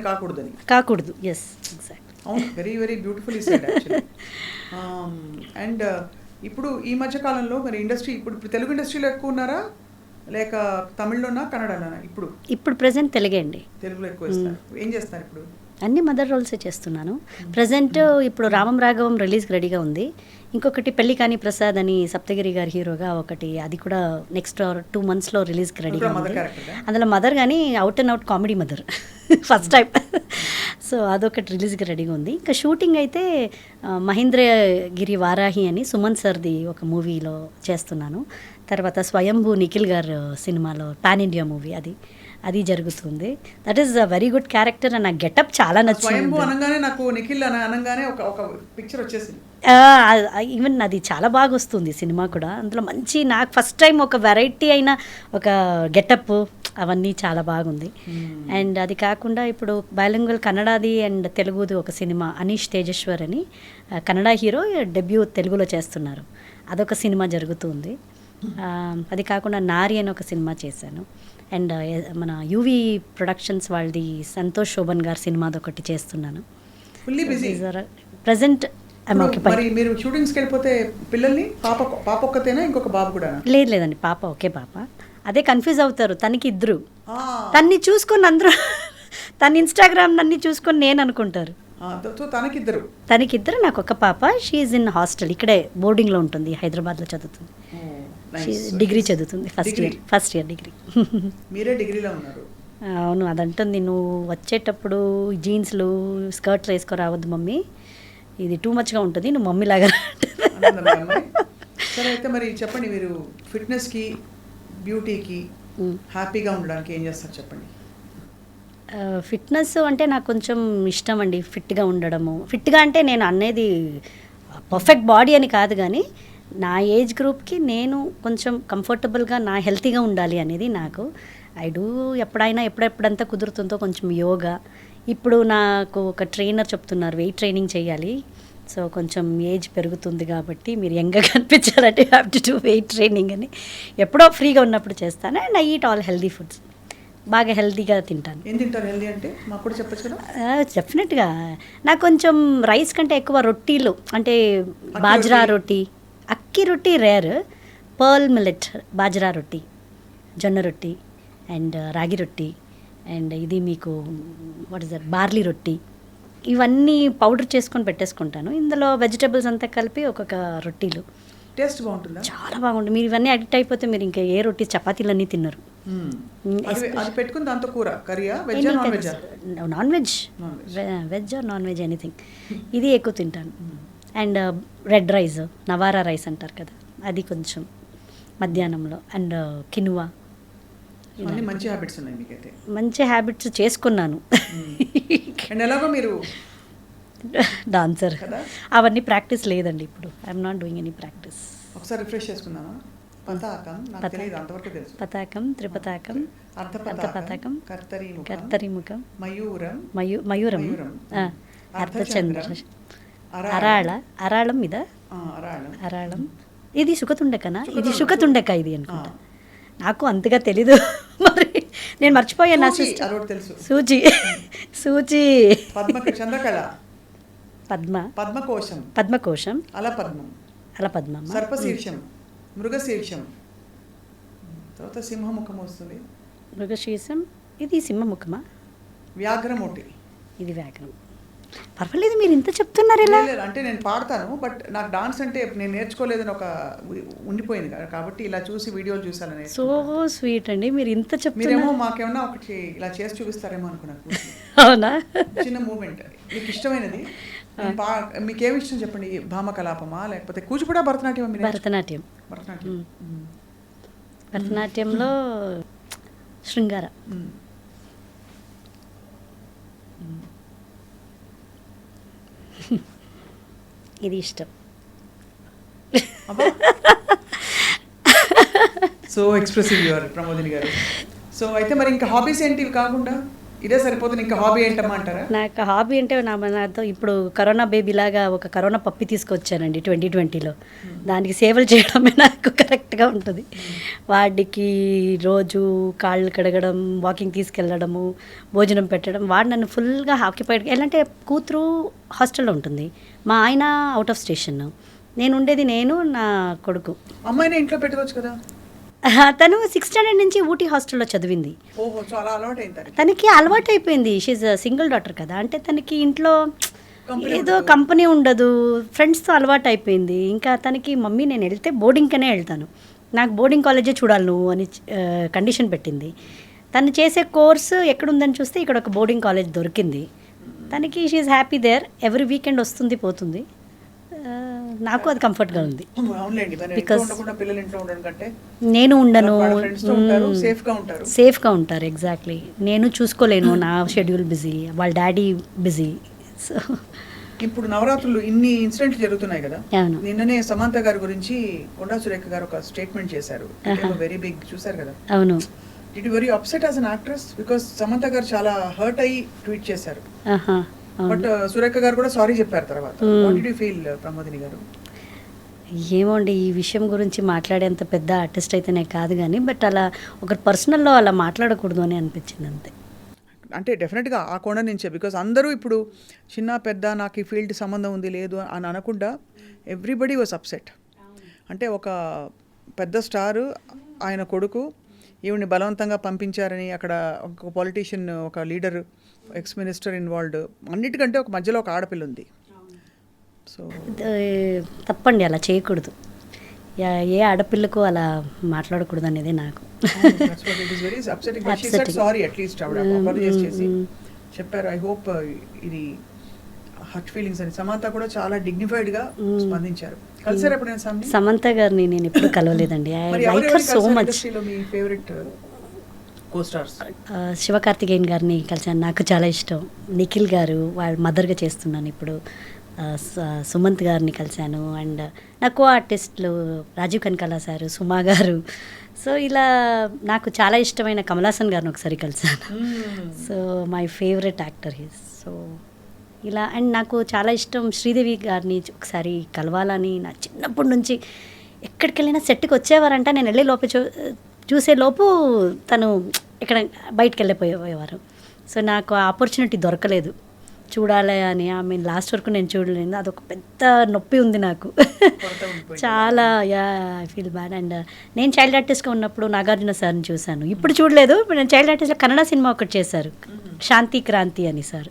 కాకూడదు. Yes, exactly. అవును, very very beautifully said actually. అండ్ ఇప్పుడు ఈ మధ్య కాలంలో మరి ఇండస్ట్రీ, ఇప్పుడు తెలుగు ఇండస్ట్రీలో ఎక్కువ ఉన్నారా లేక తమిళ్లోనా కన్నడలోనా? ఇప్పుడు ప్రజెంట్ తెలుగే అండి. తెలుగులో ఎక్కువ ఇస్తారు. ఏం చేస్తారు ఇప్పుడు? అన్ని మదర్ రోల్సే చేస్తున్నాను ప్రజెంట్. ఇప్పుడు రామం రాఘవం రిలీజ్కి రెడీగా ఉంది. ఇంకొకటి పెళ్లి కాని ప్రసాద్ అని సప్తగిరి గారి హీరోగా ఒకటి, అది కూడా నెక్స్ట్ 2 monthsలో రిలీజ్కి రెడీగా మదర్ ఉంది. క్యారెక్టర్ అందులో మదర్ కానీ out and out comedy mother first time. So అదొకటి రిలీజ్కి రెడీగా ఉంది. ఇంకా షూటింగ్ అయితే మహేంద్రగిరి వారాహి అని సుమన్ సర్ది ఒక మూవీలో చేస్తున్నాను. తర్వాత స్వయంభూ నిఖిల్ గారు సినిమాలో పాన్ ఇండియా మూవీ అది జరుగుతుంది. That is a very good character and నా గెటప్ చాలా నచ్చింది. స్వయంభూ అనగానే నాకు నిఖిల్ అనగానే ఒక పిక్చర్ వచ్చేసింది. ఈవెన్ అది చాలా బాగా వస్తుంది సినిమా కూడా. అందులో మంచి, నాకు ఫస్ట్ టైం ఒక వెరైటీ అయిన ఒక గెటప్ అవన్నీ చాలా బాగుంది. అండ్ అది కాకుండా ఇప్పుడు బైలింగ్వల్ కన్నడది అండ్ తెలుగుది ఒక సినిమా అనీష్ తేజేశ్వర్ అని కన్నడ హీరో డెబ్యూ తెలుగులో చేస్తున్నారు. అదొక సినిమా జరుగుతుంది. అది కాకుండా నారి అని ఒక సినిమా చేశాను. అండ్ మన యూవి ప్రొడక్షన్స్ వాళ్ళది సంతోష్ శోభన్ గారి సినిమాది ఒకటి చేస్తున్నాను. Fully busy present. మరి మీరు షూటింగ్స్కి వెళ్ళిపోతే పిల్లల్ని పాప ఒక్కతేనా ఇంకొక బాబు కూడా? లేదండి, పాప ఒకే పాప. అదే కన్ఫ్యూజ్ అవుతారు. తనకి ఇద్దరు, తన్ని చూసుకొని అందరూ తన ఇన్స్టాగ్రామ్ అన్ని చూసుకొని నేను అనుకుంటారు. తనకిద్దరు, నాకు ఒక పాప. షీఈ్ ఇన్ హాస్టల్, ఇక్కడే బోర్డింగ్లో ఉంటుంది, హైదరాబాద్లో చదువుతుంది. డిగ్రీ చదువుతుంది, ఫస్ట్ ఇయర్ డిగ్రీ. మీరే డిగ్రీలో ఉన్నారు? అవును. అదంటుంది, నువ్వు వచ్చేటప్పుడు జీన్స్లు స్కర్ట్లు వేసుకొని రావద్దు మమ్మీ, ఇది టూ మచ్గా ఉంటుంది, నువ్వు మమ్మీ లాగా. సరే, అయితే మరి చెప్పండి, మీరు ఫిట్నెస్కి బ్యూటీకి హ్యాపీగా ఉండడానికి ఏం చేస్తారు చెప్పండి. ఫిట్నెస్ అంటే నాకు కొంచెం ఇష్టం అండి, ఫిట్గా ఉండడము. ఫిట్గా అంటే నేను అనేది పర్ఫెక్ట్ బాడీ అని కాదు, కానీ నా ఏజ్ గ్రూప్కి నేను కొంచెం కంఫర్టబుల్గా, నా హెల్తీగా ఉండాలి అనేది నాకు. ఎప్పుడంతా కుదురుతుందో కొంచెం యోగా. ఇప్పుడు నాకు ఒక ట్రైనర్ చెప్తున్నారు వెయిట్ ట్రైనింగ్ చేయాలి, సో కొంచెం ఏజ్ పెరుగుతుంది కాబట్టి మీరు యంగ్గా కనిపించాలంటే have to do weight training అని. ఎప్పుడో ఫ్రీగా ఉన్నప్పుడు చేస్తాను. And I eat all healthy foods, బాగా హెల్తీగా తింటాను. ఏం తింటారు హెల్దీ అంటే? మాకు కూడా చెప్పచ్చు కదా. డెఫినెట్గా నాకు కొంచెం రైస్ కంటే ఎక్కువ రొట్టీలు, అంటే బాజ్రా రొట్టి, అక్కి రొట్టి రేర్, పర్ల్ మిల్లెట్ బాజ్రా రొట్టి, జొన్న రొట్టి అండ్ రాగి రొట్టి అండ్ ఇది మీకు వాట్ ఇస్ దట్ బార్లీ రొట్టి, ఇవన్నీ పౌడర్ చేసుకొని పెట్టేసుకుంటాను. ఇందులో వెజిటబుల్స్ అంతా కలిపి ఒక్కొక్క రొట్టీలు. టేస్ట్ బాగుంటుందా? చాలా బాగుంటుంది. మీరు ఇవన్నీ అడిక్ట్ అయిపోతే మీరు ఇంకా ఏ రొట్టి చపాతీలు అన్నీ తిన్నారు. అది పెట్టుకుని దాంతో కూర కర్రీయా, veg non veg? Non veg, veg or non veg anything. ఇది ఎక్కువ తింటాను. And red rice, Navara rice అంటారు కదా, అది కొంచెం మధ్యాహ్నంలో. And quinoa. మంచి హ్యాబిట్స్ ఉన్నాయి మీకైతే. మంచి హ్యాబిట్స్ చేసుకున్నాను. అండ్ ఎలాగో మీరు డాన్సర్, అవన్నీ ప్రాక్టీస్ లేదండి ఇప్పుడు. I'm not doing any practice. ఒకసారి రిఫ్రెష్ చేసుకుందామా? పతాకం, త్రిపతాకం, అర్ధపతాకం, కర్తరిముఖం, మయూరం, అర్ధచంద్ర, అరాళం మీద అరాళం. ఇది సుఖతుండకనా? ఇది సుఖతుండక ఇది అనుకుంటా, నాకు అంతగా తెలీదు. మరి నేను మర్చిపోయాను. నా సూచి, సూచి, పద్మకోశం, అలపద్మం, సర్పశీర్షం, మృగశీర్షం, తర్వాత సింహముఖం వస్తుంది. మృగశీర్షం, ఇది సింహముఖమా? వ్యాఘ్రమూటి, ఇది వ్యాఘ్రం. పర్వాలేదు, మీరు ఇంత చెప్తున్నారు. ఎలా అంటే నేను పాడతాను, బట్ నాకు డాన్స్ అంటే నేను నేర్చుకోలేదని ఒక ఉండిపోయింది కాబట్టి ఇలా చూసి వీడియోలు చూసాను. సో స్వీట్ అండి, మీరు ఇంత చెప్తారేమో, మాకేమన్నా ఒకటి ఇలా చేసి చూపిస్తారేమో అనుకున్నాను. అవునా? చిన్న మూమెంట్ మీకు ఇష్టమైనది, మీకేమి ఇష్టం చెప్పండి. భామ కలాపమా, లేకపోతే కూచిపూడా, భరతనాట్యం? భరతనాట్యం. భరతనాట్యంలో శృంగార. ఇది ఇష్టం. సో ఎక్స్ప్రెసివ్ యువర్ ప్రమోదిని గారు. సో అయితే మరి ఇంకా హాబీస్ ఏంటి కాకుండా? ఇదే సరిపోతుంది, ఇంకా హాబీ ఏంటమ్మా అంటారా? నాకు హాబీ అంటే నాతో ఇప్పుడు కరోనా బేబీ లాగా ఒక కరోనా పప్పి తీసుకొచ్చానండి 2020లో. దానికి సేవలు చేయడమే నాకు కరెక్ట్గా ఉంటుంది. వాడికి రోజు కాళ్ళు కడగడం, వాకింగ్ తీసుకెళ్ళడము, భోజనం పెట్టడం, వాడు నన్ను ఫుల్గా ఆక్యుపైడ్. ఎలా అంటే కూతురు హాస్టల్లో ఉంటుంది, మా ఆయన అవుట్ ఆఫ్ స్టేషన్, నేను ఉండేది నేను నా కొడుకు. అమ్మాయిని ఇంట్లో పెట్టుకోవచ్చు కదా? తను 6th స్టాండర్డ్ నుంచి ఊటీ హాస్టల్లో చదివింది. ఓహో, సో అలా అలవాటు అయింది. తనకి అలవాటు అయిపోయింది. షీజ్ సింగిల్ డాటర్ కదా, అంటే తనకి ఇంట్లో Company ఏదో కంపెనీ ఉండదు, ఫ్రెండ్స్తో అలవాటు అయిపోయింది. ఇంకా తనకి మమ్మీ నేను వెళ్తే బోర్డింగ్కనే వెళ్తాను, నాకు బోర్డింగ్ కాలేజే చూడాలి నువ్వు అని కండిషన్ పెట్టింది. తను చేసే కోర్సు ఎక్కడుందని చూస్తే ఇక్కడ ఒక బోర్డింగ్ కాలేజ్ దొరికింది తనకి. She's happy there, every weekend వస్తుంది పోతుంది. నాకు అది కంఫర్ట్గా ఉంది. బికాస్ నేను ఉండను, సేఫ్గా ఉంటారు. ఎగ్జాక్ట్లీ, నేను చూసుకోలేను, నా షెడ్యూల్ బిజీ, వాళ్ళ డాడీ బిజీ. సో ఇప్పుడు నవరాత్రులు ఇన్ని ఇన్సిడెంట్లు జరుగుతున్నాయి కదా, నిన్ననే సమంత గారి గురించి కొండా సురేఖ గారు ఒక స్టేట్మెంట్ చేశారు, వెరీ బిగ్, చూసారు కదా? అవును. Did you very upset as an actress? Because Samantha గారు చాలా హర్ట్ అయ్యి ట్వీట్ చేశారు, బట్ సురేఖ గారు కూడా సారీ చెప్పారు తర్వాత. What did you feel Pramodini గారు? ఏమోండి, ఈ విషయం గురించి మాట్లాడేంత పెద్ద ఆర్టిస్ట్ అయితేనే కాదు కానీ, బట్ అలా ఒకరి పర్సనల్లో అలా మాట్లాడకూడదు అని అనిపించింది అంతే. అంటే డెఫినెట్గా ఆ కోణ నుంచే, బికాస్ అందరూ ఇప్పుడు చిన్న పెద్ద నాకు ఈ ఫీల్డ్ సంబంధం ఉంది లేదు అని అనకుండా ఎవ్రీబడి వాజ్ అప్సెట్. అంటే ఒక పెద్ద స్టారు ఆయన కొడుకు ఈవిని బలవంతంగా పంపించారని, అక్కడ ఒక పొలిటీషియన్, ఒక లీడర్, ఎక్స్ మినిస్టర్ ఇన్వాల్వ్డ్, అన్నిటికంటే ఒక మధ్యలో ఒక ఆడపిల్ల ఉంది. సో తప్పండి, అలా చేయకూడదు. ఏ ఆడపిల్లకు అలా మాట్లాడకూడదు అనేది నాకు చెప్పారు. ఐ హోప్ ఇది హర్ట్ ఫీలింగ్స్ అని. సమంత కూడా చాలా డిగ్నిఫైడ్ గా స్పందించారు. కలిసారు ఎప్పుడు? సమంత గారిని నేను ఎప్పుడు కలవలేదండి. I like her so much. మీ ఫేవరెట్ కోస్టార్స్? శివకార్తికేయన్ గారిని కలిసాను, నాకు చాలా ఇష్టం. నిఖిల్ గారు వాళ్ళ మదర్గా చేస్తున్నాను ఇప్పుడు. సుమంత్ గారిని కలిశాను. అండ్ నాకు ఆర్టిస్టులు రాజీవ్ కనకాల సారు, సుమా గారు. సో ఇలా నాకు చాలా ఇష్టమైన కమల్ హాసన్ గారిని ఒకసారి కలిశాను. So my favourite actor he's. So ఇలా, అండ్ నాకు చాలా ఇష్టం శ్రీదేవి గారిని ఒకసారి కలవాలని. నా చిన్నప్పటి నుంచి ఎక్కడికి వెళ్ళినా సెట్కి వచ్చేవారంట, నేను వెళ్ళే లోపు చూసే లోపు తను ఇక్కడ బయటకు వెళ్ళిపోయేవారు. సో నాకు ఆ ఆపర్చునిటీ దొరకలేదు చూడాలి అని. ఆమె లాస్ట్ వరకు నేను చూడలేదు, అదొక పెద్ద నొప్పి ఉంది నాకు చాలా. I feel bad. అండ్ నేను చైల్డ్ ఆర్టిస్ట్గా ఉన్నప్పుడు నాగార్జున సార్ని చూశాను, ఇప్పుడు చూడలేదు. ఇప్పుడు నేను చైల్డ్ ఆర్టిస్ట్లో కన్నడ సినిమా ఒకటి చేశారు, శాంతి క్రాంతి అని సార్.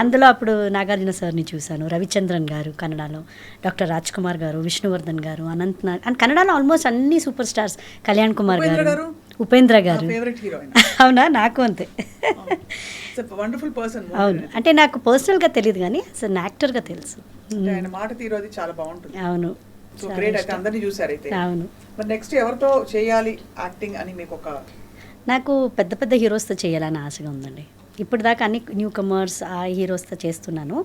అందులో అప్పుడు నాగార్జున సార్ని చూశాను. రవిచంద్రన్ గారు కన్నడలో, డాక్టర్ రాజ్ కుమార్ గారు, విష్ణువర్ధన్ గారు, అనంత్ నాగ్, అండ్ కన్నడలో ఆల్మోస్ట్ అన్ని సూపర్ స్టార్స్, కళ్యాణ్ కుమార్ గారు, ఉపేంద్ర గారు. అవునా? నాకు అంతే. Wonderful person. అవును, అంటే నాకు పర్సనల్గా తెలియదు కానీ అసలు యాక్టర్గా తెలుసు. ఆయన మాట తీరు అది చాలా బాగుంటుంది. అవును, సో గ్రేట్. అయితే అందరినీ చూసారు అయితే. అవును. మరి నెక్స్ట్ ఎవరితో చేయాలి యాక్టింగ్ అని మీకు ఒక? నాకు పెద్ద పెద్ద హీరోస్తో చేయాలని ఆశగా ఉందండి. ఇప్పుడు దాకా అన్ని న్యూ కమర్స్ ఆ హీరోస్తో చేస్తున్నాను.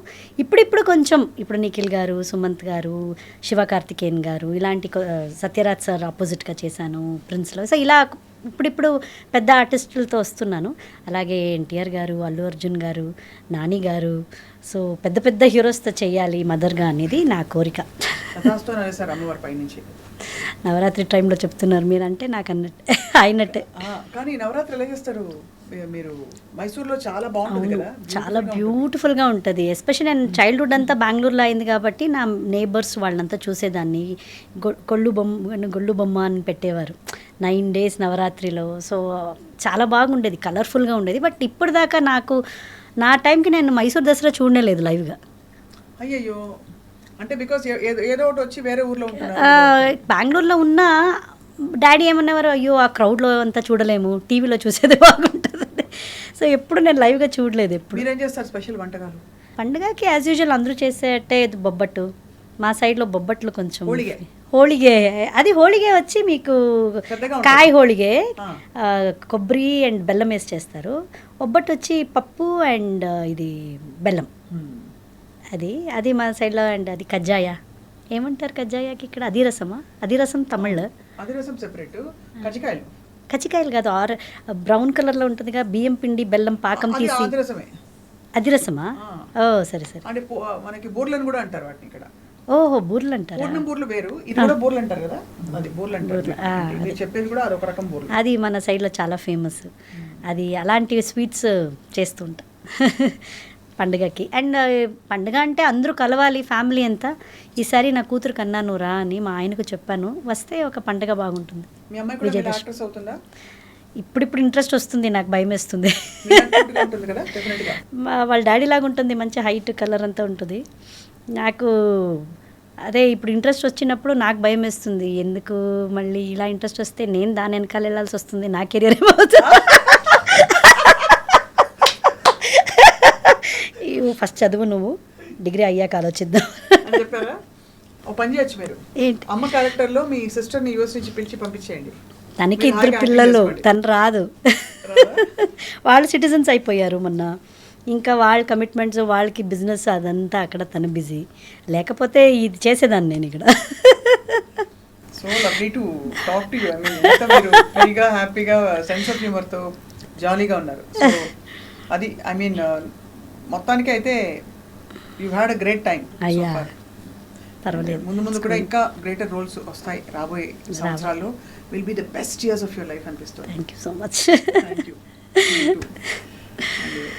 ఇప్పుడు కొంచెం, ఇప్పుడు నిఖిల్ గారు, సుమంత్ గారు, శివకార్తికేయన్ గారు, ఇలాంటి సత్యరాజ్ సార్ ఆపోజిట్గా చేశాను ప్రిన్స్లో. సో ఇలా ఇప్పుడు పెద్ద ఆర్టిస్టులతో వస్తున్నాను. అలాగే ఎన్టీఆర్ గారు, అల్లు అర్జున్ గారు, నాని గారు. సో పెద్ద పెద్ద హీరోస్తో చేయాలి మదర్గా అనేది నా కోరిక. నవరాత్రి టైంలో చెప్తున్నారు మీరు, అంటే నాకు అన్నట్టే అయినట్టే. కానీ నవరాత్రి ఎలా చేస్తారు మీరు? మైసూర్లో చాలా బాగుంటుంది కదా? చాలా బ్యూటిఫుల్గా ఉంటుంది. ఎస్పెషల్లీ నేను చైల్డ్హుడ్ అంతా బెంగళూరులో అయింది కాబట్టి నా నేబర్స్ వాళ్ళంతా చూసేదాన్ని. గొల్లు బొమ్మ అని పెట్టేవారు 9 days నవరాత్రిలో. సో చాలా బాగుండేది, కలర్ఫుల్గా ఉండేది. బట్ ఇప్పుడు దాకా నాకు నా టైంకి నేను మైసూర్ దసరా చూడలేదు లైవ్గా. అయ్యయ్యో, అంటే బికాస్ ఏదో ఒకటి వచ్చి వేరే ఊర్లో బెంగళూరులో ఉన్న డాడీ ఏమన్నవారు, అయ్యో ఆ క్రౌడ్లో అంతా చూడలేము, టీవీలో చూసేది బాగుంటుంది. సో ఎప్పుడు నేను లైవ్గా చూడలేదు. ఎప్పుడు. మీరేం చేస్తారు స్పెషల్ వంటకాలు? పండుగకి యాజ్ యూజువల్ అందరూ చేసేటే బొబ్బట్టు. మా సైడ్లో బొబ్బట్లు కొంచెం హోళిగే. అది హోళిగే వచ్చి మీకు కాయ హోళిగే, కొబ్బరి అండ్ బెల్లం వేసి చేస్తారు. బొబ్బట్టు వచ్చి పప్పు అండ్ ఇది బెల్లం. అది మా సైడ్లో. అండ్ అది కజ్జాయ ఏమంటారు కజ్జాయకి ఇక్కడ? అదిరసమా? అదిరసం తమిళ్. అదిరసం సెపరేట్. కజ్జికాయలు కాదు, బ్రౌన్ కలర్లో ఉంటుందిగా, బియ్యం పిండి బెల్లం పాకం తీసి. అదిరసమా? ఓ సరే సరే. అంటే మనకి బూర్లను కూడా అంటారు వాటిని ఇక్కడ. ఓహో, బూర్లు అంటారు. బూర్లు వేరు, ఇది కూడా బూర్లు అంటారు కదా? అది బూర్లు అంటారు. మీరు చెప్పేది కూడా అదొక రకం బూర్లు. అది మన సైడ్లో చాలా ఫేమస్. అది అలాంటి స్వీట్స్ చేస్తుంటా. పండుగకి. అండ్ పండుగ అంటే అందరూ కలవాలి ఫ్యామిలీ అంతా. ఈసారి నా కూతురు కన్నాను రా అని మా ఆయనకు చెప్పాను, వస్తే ఒక పండుగ బాగుంటుంది. మీ అమ్మాయి కూడా యాక్ట్రెస్ అవుతుందా? ఇప్పుడు ఇంట్రెస్ట్ వస్తుంది, నాకు భయం వేస్తుంది. ఉంటుంది కదా డెఫినెట్గా. వాళ్ళ డాడీ లాగా ఉంటుంది, మంచి హైట్ కలర్ అంతా ఉంటుంది. నాకు అదే ఇప్పుడు ఇంట్రెస్ట్ వచ్చినప్పుడు నాకు భయం వేస్తుంది, ఎందుకు మళ్ళీ ఇలా ఇంట్రెస్ట్ వస్తే నేను దాని వెనకాల వెళ్ళాల్సి వస్తుంది, నా కెరియర్ ఏమవుతుంది. ఫస్ట్ చదువు నువ్వు, డిగ్రీ అయ్యాక ఆలోచిద్దాం అని చెప్పారా? ఓ పని చేయొచ్చు మీరు, ఏంటి అమ్మ క్యారెక్టర్లో మీ సిస్టర్ని యూఎస్ నుంచి పిలిచి పంపించేయండి. తనకి 2 పిల్లలు, తను రాదు. వాళ్ళు సిటిజన్స్ అయిపోయారు మొన్న, ఇంకా వాళ్ళ కమిట్మెంట్స్, వాళ్ళకి బిజినెస్ అదంతా అక్కడ తను బిజీ. లేకపోతే ఇది చేసేదాన్ని నేను ఇక్కడ. So lovely to talk to you. I mean ఎంత మీరు ఫ్రీగా హ్యాపీగా సెన్స్ ఆఫ్ హ్యూమర్తో జాలీగా ఉన్నారు. సో అది ఐ మీన్ మొత్తానికి అయితే you had a great time. అయ్యా పర్వాలేదు, ముందు కూడా ఇంకా గ్రేటర్ రోల్స్ వస్తాయి రాబోయే సంవత్సరాల్లో. Will be the best years of your life అనిపిస్తుంది. Thank you so much. Thank you.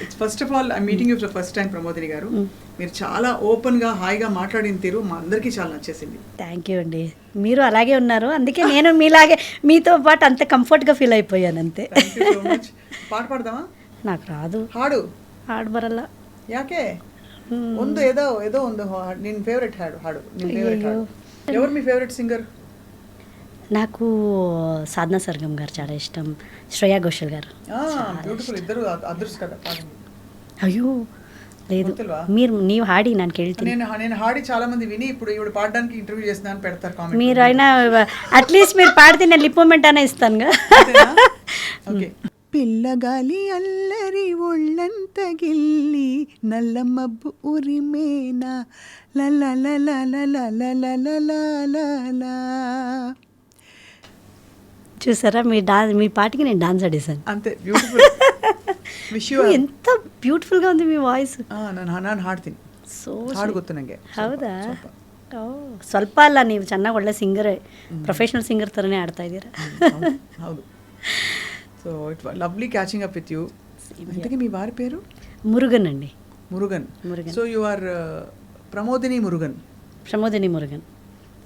It's first of all I meeting you for first time Pramodini garu. మీరు చాలా ఓపెన్గా హాయిగా మాట్లాడిన తీరు మా అందరికీ చాలా నచ్చేసింది. థ్యాంక్ యూ అండి, మీరు అలాగే ఉన్నారు, అందుకే నేను మీలాగే మీతో పాటు అంత కంఫర్ట్గా ఫీల్ అయిపోయాను అంతే. Thank you so much. పాట పాడదామా? నాకు రాదు, ಹಾಡು ಬರಲ್ಲ. ಯಾಕೆ? ಒಂದು ఏదో ಒಂದು ನಿನ್ನ ಫೇವರೇಟ್ ಹಾಡು ನಿನ್ನ ಫೇವರೇಟ್ ಹಾಡು ఎవరు మీ ఫేవరెట్ సింగర్? నాకు సాధనా సర్గం గారు చాలా ఇష్టం, శ్రేయా ఘోషల్ గారు. ಬ್ಯೂಟಿಫುಲ್, ಇద్దరు ಅದೃಷ್ಟ కదా పాడండి. అయ్యో లేదు, ನೀವು ಹಾಡಿ ನಾನು ಕೇಳ್ತೀನಿ. నేను ಹಾಡಿ చాలా మంది విని ఇప్పుడు ఈవిడ పాడడానికి ఇంటర్వ్యూ చేస్తున్నా అని పెడతారు కామెంట్. మీరు అయినా అట్లీస్ట్ మీరు పాడితే నేను లిప్ మూమెంట్ అయినా ఇస్తానుగా. ఓకే. పిల్లగాలి అల్లరి ఒళ్ళంత గిల్లి నల్ల మబ్బు ఉరిమేనా లలలలలలలలలలలలా. చూసారా, మీ పాటికి నేను డాన్స్ ఆడేసాను అంతే. బ్యూటిఫుల్. ఎంత ಬ್ಯೂಟಿಫುಲ್గా ఉంది మీ ವಾಯ್ಸ್. ನಾನು ಹಾಡ್ತೀನಿ, ಸೊ ಹಾಡು ಗೊತ್ತು ನನಗೆ. ಹೌದಾ? ಸ್ವಲ್ಪ ಅಲ್ಲ, ನೀವು ಚೆನ್ನಾಗಿ ಒಳ್ಳೆ ಸಿಂಗರ್, ಪ್ರೊಫೆಷನಲ್ ಸಿಂಗರ್ ಥರನೇ ಆಡ್ತಾ ಇದ್ದೀರಾ. ಹೌದು. So it lovely catching up with you. ఇంతకీ మీ వారి పేరు? మురుగన్ అండి. Murugan. So you are Pramodini Murugan. Pramodini Murugan.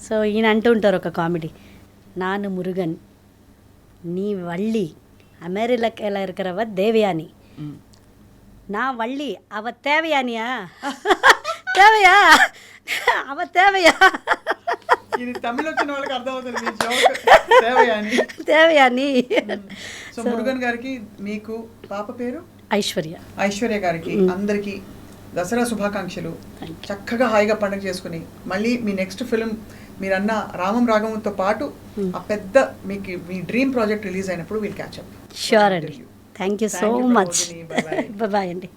So ఈయన అంటూ ఉంటారు ఒక కామెడీ, ನಾನು మురుగన్ நீ வள்ளி அமெரிக்கால இருக்கிறவ தேவயானி, நான் வள்ளி அவ தேவயானியா, தேவையா அவ தேவையா. ఇది తమిళ వచ్చిన వాళ్ళకి అర్థమవుతుంది మీ జోక్. దేవయాని. సో మురుగన్ గారికి, మీకు పాప పేరు ఐశ్వర్య గారికి అందరికీ దసరా శుభాకాంక్షలు. చక్కగా హాయిగా పండుగ చేసుకుని మళ్ళీ మీ నెక్స్ట్ ఫిల్మ్ మీరన్న రామం రాగంతో పాటు ఆ పెద్ద మీకు మీ డ్రీమ్ ప్రాజెక్ట్ రిలీజ్ అయినప్పుడు విల్ క్యాచ్ అప్. షూర్ అండి. Thank you so much. Bye అండి.